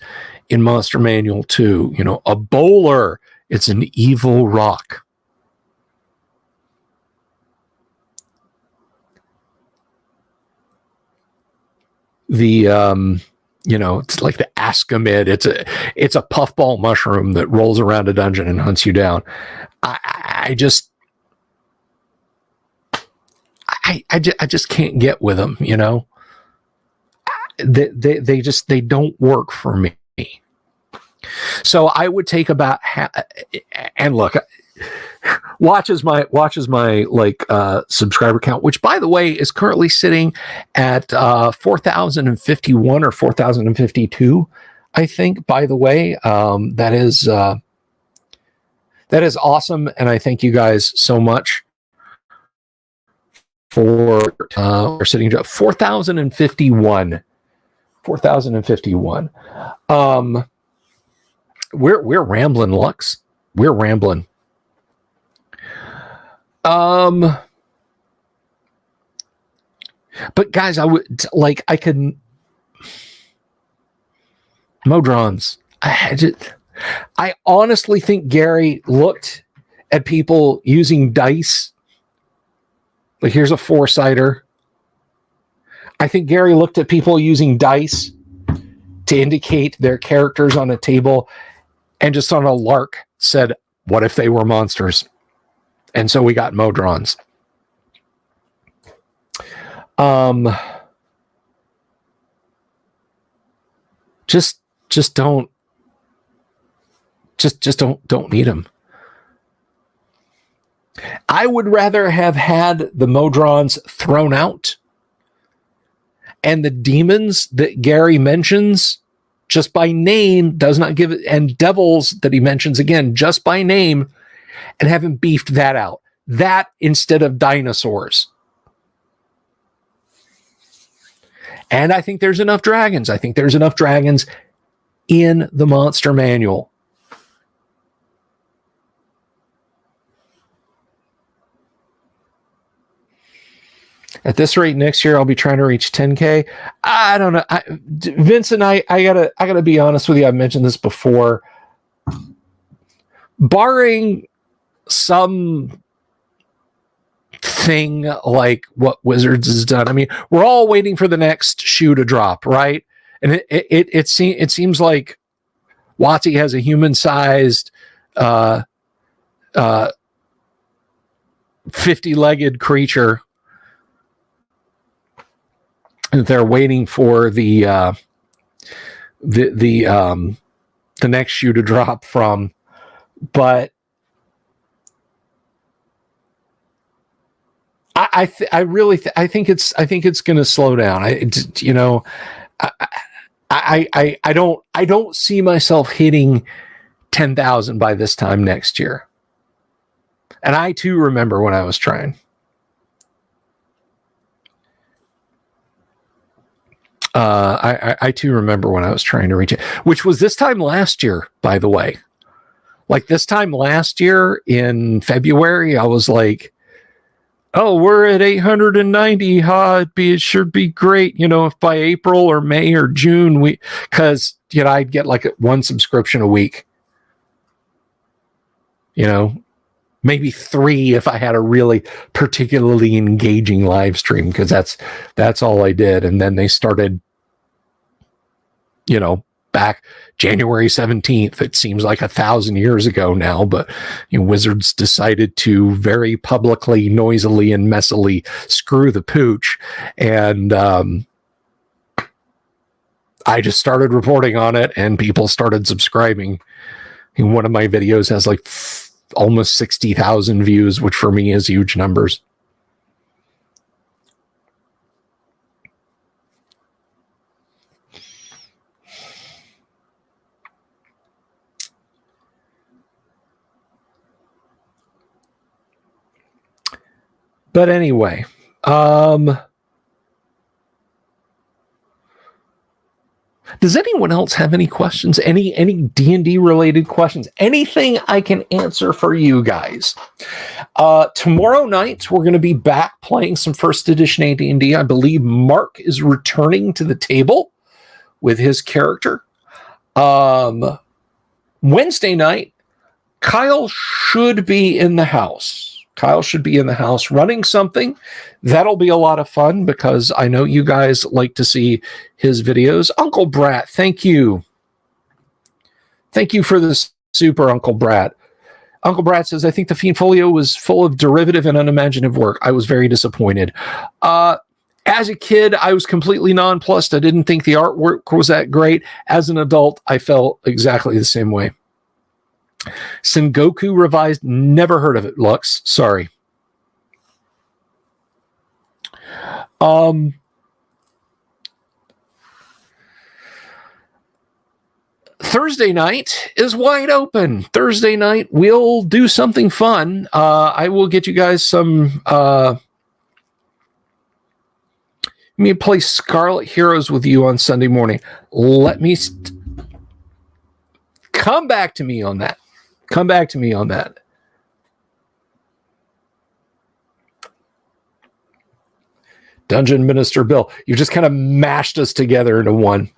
in Monster Manual 2. A bowler, it's an evil rock. The it's like the Ascomid. It's a puffball mushroom that rolls around a dungeon and hunts you down. I just can't get with them. They don't work for me. So I would take about and look, watches my like subscriber count, which by the way is currently sitting at 4,051 or 4,052, I think. By the way, that is awesome, and I thank you guys so much for sitting at 4,051. 4,051. We're rambling, Lux. We're rambling. But guys, I could Modrons. I honestly think Gary looked at people using dice. Like, here's a 4-sider. I think Gary looked at people using dice to indicate their characters on a table and just on a lark said, what if they were monsters? And so we got Modrons. Just don't need them. I would rather have had the Modrons thrown out, and the demons that Gary mentions just by name does not give it, and devils that he mentions again just by name, and have him beefed that out. That instead of dinosaurs. And I think there's enough dragons. I think there's enough dragons in the monster manual. At this rate, next year I'll be trying to reach 10K. I don't know. Vince and I gotta be honest with you. I've mentioned this before. Barring some thing like what Wizards has done, I mean, we're all waiting for the next shoe to drop, right? And it seems like WotC has a human-sized 50-legged creature. They're waiting for the next shoe to drop from, but I think it's going to slow down. I don't see myself hitting 10,000 by this time next year. And I too remember when I was trying. I too remember when I was trying to reach it, which was this time last year, by the way. Like this time last year in February, I was like, oh, we're at 890. It should be great. If by April or May or June, because I'd get like one subscription a week, maybe 3 if I had a really particularly engaging live stream, because that's all I did. And then they started, back January 17th. It seems like 1,000 years ago now, but Wizards decided to very publicly, noisily, and messily screw the pooch. And I just started reporting on it, and people started subscribing. And one of my videos has like almost 60,000 views, which for me is huge numbers. But anyway, does anyone else have any questions? Any D&D related questions? Anything I can answer for you guys? Tomorrow night we're going to be back playing some first edition AD&D. I believe Mark is returning to the table with his character. Wednesday night, Kyle should be in the house. Kyle should be in the house running something. That'll be a lot of fun because I know you guys like to see his videos. Uncle Brat, thank you. Thank you for this super, Uncle Brat. Uncle Brat says, I think the Fiend Folio was full of derivative and unimaginative work. I was very disappointed. As a kid, I was completely nonplussed. I didn't think the artwork was that great. As an adult, I felt exactly the same way. Sengoku Revised, never heard of it, Lux. Sorry. Thursday night is wide open. Thursday night, we'll do something fun. I will get you guys some... Let me play Scarlet Heroes with you on Sunday morning. Let me... Come back to me on that. Come back to me on that. Dungeon Minister Bill. You just kind of mashed us together into one.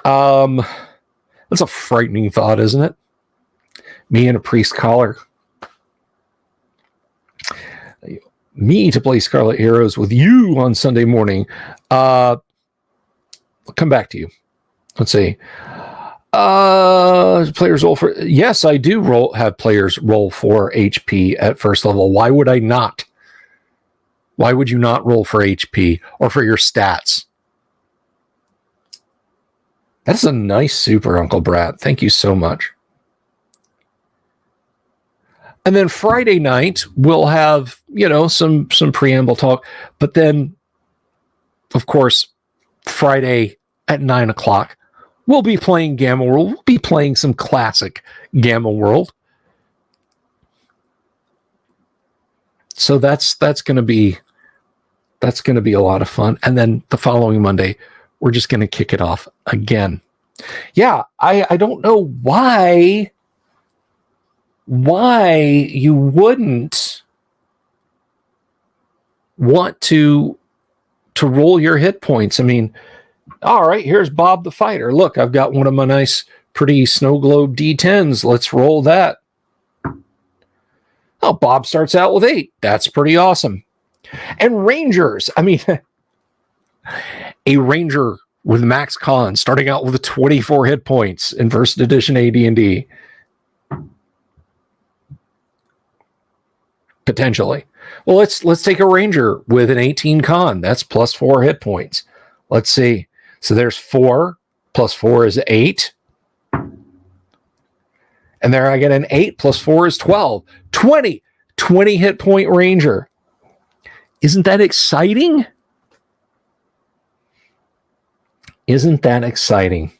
That's a frightening thought, isn't it? Me and a priest collar. Me to play Scarlet Heroes with you on Sunday morning. I'll come back to you. Let's see. Players roll for... Yes, I do have players roll for HP at first level. Why would I not? Why would you not roll for HP or for your stats? That's a nice super, Uncle Brat. Thank you so much. And then Friday night, we'll have, some preamble talk. But then, of course, Friday at 9 o'clock, we'll be playing Gamma World. We'll be playing some classic Gamma World. So that's going to be a lot of fun. And then the following Monday, we're just going to kick it off again. Yeah, I don't know why you wouldn't want to roll your hit points. I mean, all right, here's Bob the Fighter. Look, I've got one of my nice, pretty snow globe D10s. Let's roll that. Oh, Bob starts out with 8. That's pretty awesome. And Rangers. I mean, a Ranger with Max Con starting out with 24 hit points in first edition AD&D. Potentially. Well, let's take a Ranger with an 18 con. That's plus 4 hit points. Let's see. So there's 4 plus 4 is 8. And there I get an 8 plus 4 is 12. 20 hit point Ranger. Isn't that exciting? Isn't that exciting?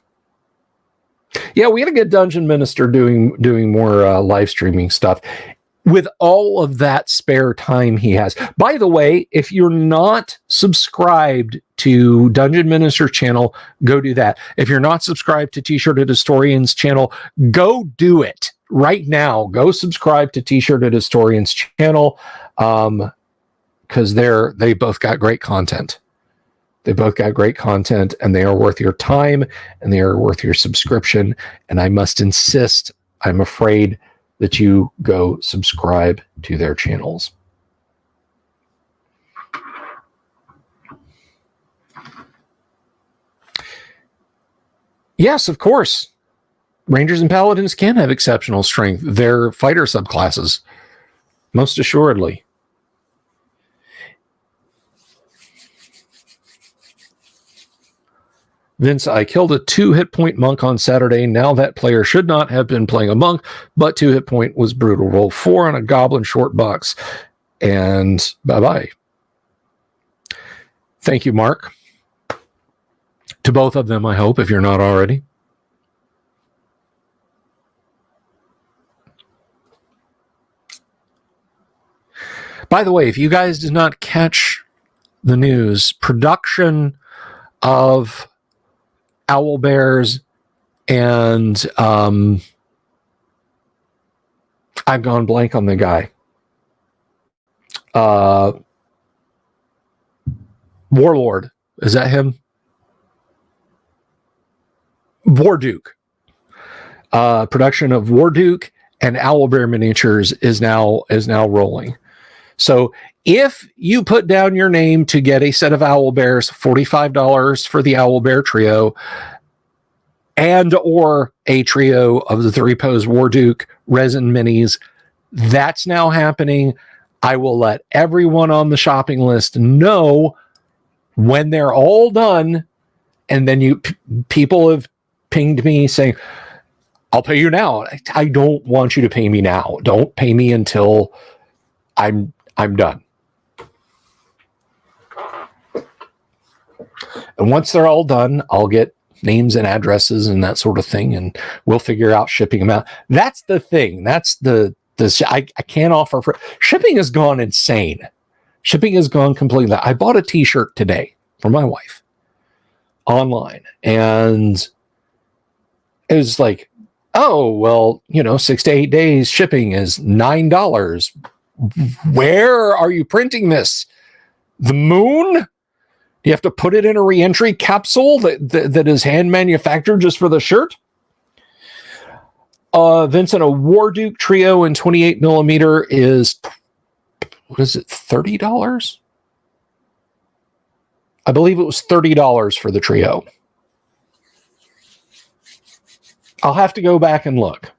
Yeah, we got to get Dungeon Minister doing more live streaming stuff with all of that spare time he has. By the way, if you're not subscribed to Dungeon Minister channel, go do that. If you're not subscribed to T-Shirted Historians channel, go do it right now. Go subscribe to T-Shirted Historians channel because they both got great content. They both got great content, and they are worth your time, and they are worth your subscription. And I must insist, I'm afraid that you go subscribe to their channels. Yes, of course. Rangers and Paladins can have exceptional strength. They're fighter subclasses, most assuredly. Vince, I killed a 2 hit point monk on Saturday. Now that player should not have been playing a monk, but 2 hit point was brutal. Roll 4 on a goblin short box. And bye-bye. Thank you, Mark. To both of them, I hope, if you're not already. By the way, if you guys did not catch the news, production of owl bears and I've gone blank on the guy. Warlord. Is that him? Warduke. Production of Warduke and owlbear miniatures is now rolling. So if you put down your name to get a set of owlbears, $45 for the owlbear trio, and or a trio of the 3-pose Warduke resin minis, that's now happening. I will let everyone on the shopping list know when they're all done, and then people have pinged me saying, I'll pay you now. I don't want you to pay me now. Don't pay me until I'm done. And once they're all done, I'll get names and addresses and that sort of thing, and we'll figure out shipping them out. That's the thing. That's I can't offer for shipping has gone insane. Shipping has gone completely. I bought a t-shirt today for my wife online, and it was like, oh, well, 6 to 8 days shipping is $9. Where are you printing this? The moon? You have to put it in a reentry capsule that is hand manufactured just for the shirt? Vincent, a Warduke trio in 28 millimeter is, what is it, $30? I believe it was $30 for the trio. I'll have to go back and look.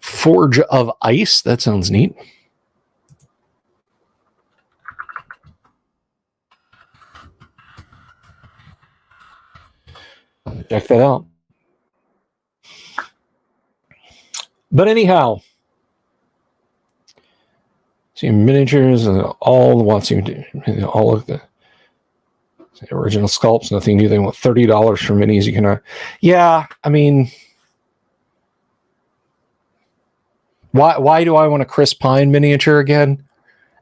Forge of Ice. That sounds neat. Check that out. But anyhow, see miniatures and all the all of the original sculpts. Nothing new. They want $30 for minis. You can, yeah. I mean, why do I want a Chris Pine miniature again?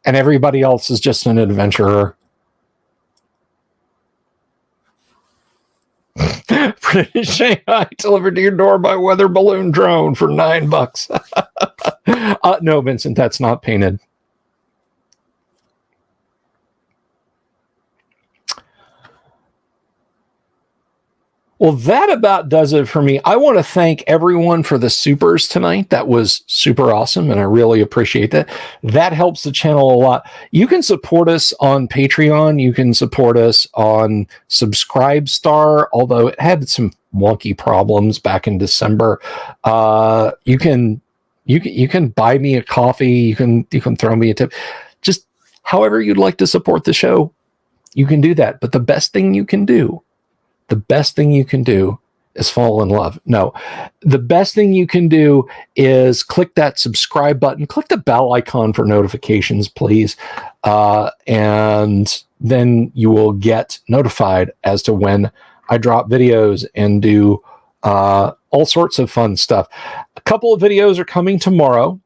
And everybody else is just an adventurer. British Shanghai delivered to your door by weather balloon drone for $9. No, Vincent, that's not painted. Well, that about does it for me. I want to thank everyone for the supers tonight. That was super awesome, and I really appreciate that. That helps the channel a lot. You can support us on Patreon. You can support us on Subscribestar, although it had some wonky problems back in December. You can buy me a coffee. You can throw me a tip. Just however you'd like to support the show, you can do that. But the best thing you can do is fall in love. No, the best thing you can do is click that subscribe button, click the bell icon for notifications, please. And then you will get notified as to when I drop videos and do all sorts of fun stuff. A couple of videos are coming tomorrow.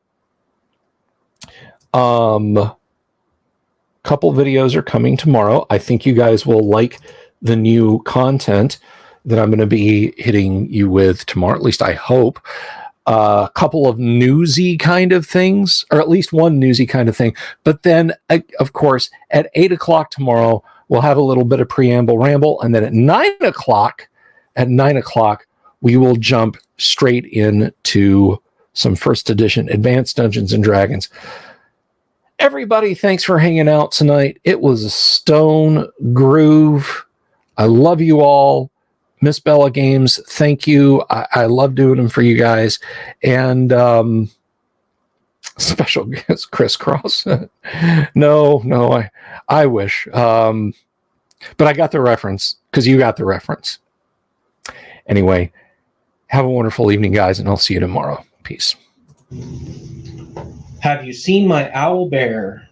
I think you guys will like the new content that I'm going to be hitting you with tomorrow. At least I hope. A couple of newsy kind of things, or at least one newsy kind of thing. But then, of course, at 8 o'clock tomorrow, we'll have a little bit of preamble ramble. And then at 9 o'clock, we will jump straight into some first edition Advanced Dungeons and Dragons. Everybody, thanks for hanging out tonight. It was a stone groove. I love you all. Miss Bella Games, thank you. I love doing them for you guys. And special guest Crisscross. No, I wish. But I got the reference because you got the reference. Anyway, have a wonderful evening, guys, and I'll see you tomorrow. Peace. Have you seen my owl bear?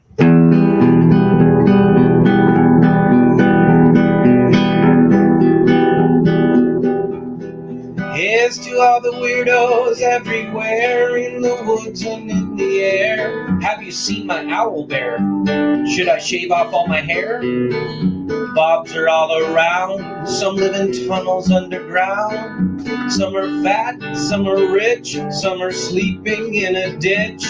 Here's to all the weirdos everywhere, in the woods and in the air. Have you seen my owl bear? Should I shave off all my hair? Bobs are all around. Some live in tunnels underground. Some are fat, some are rich, some are sleeping in a ditch.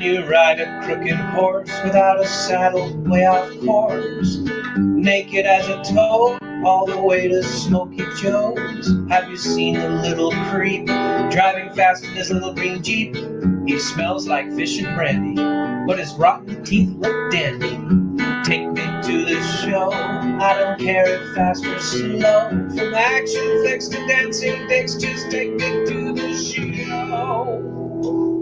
Can you ride a crooked horse without a saddle, way off course? Naked as a toad, all the way to Smoky Joe's. Have you seen the little creep driving fast in his little green Jeep? He smells like fish and brandy, but his rotten teeth look dandy. Take me to the show, I don't care if fast or slow. From action flicks to dancing dicks, just take me to the show.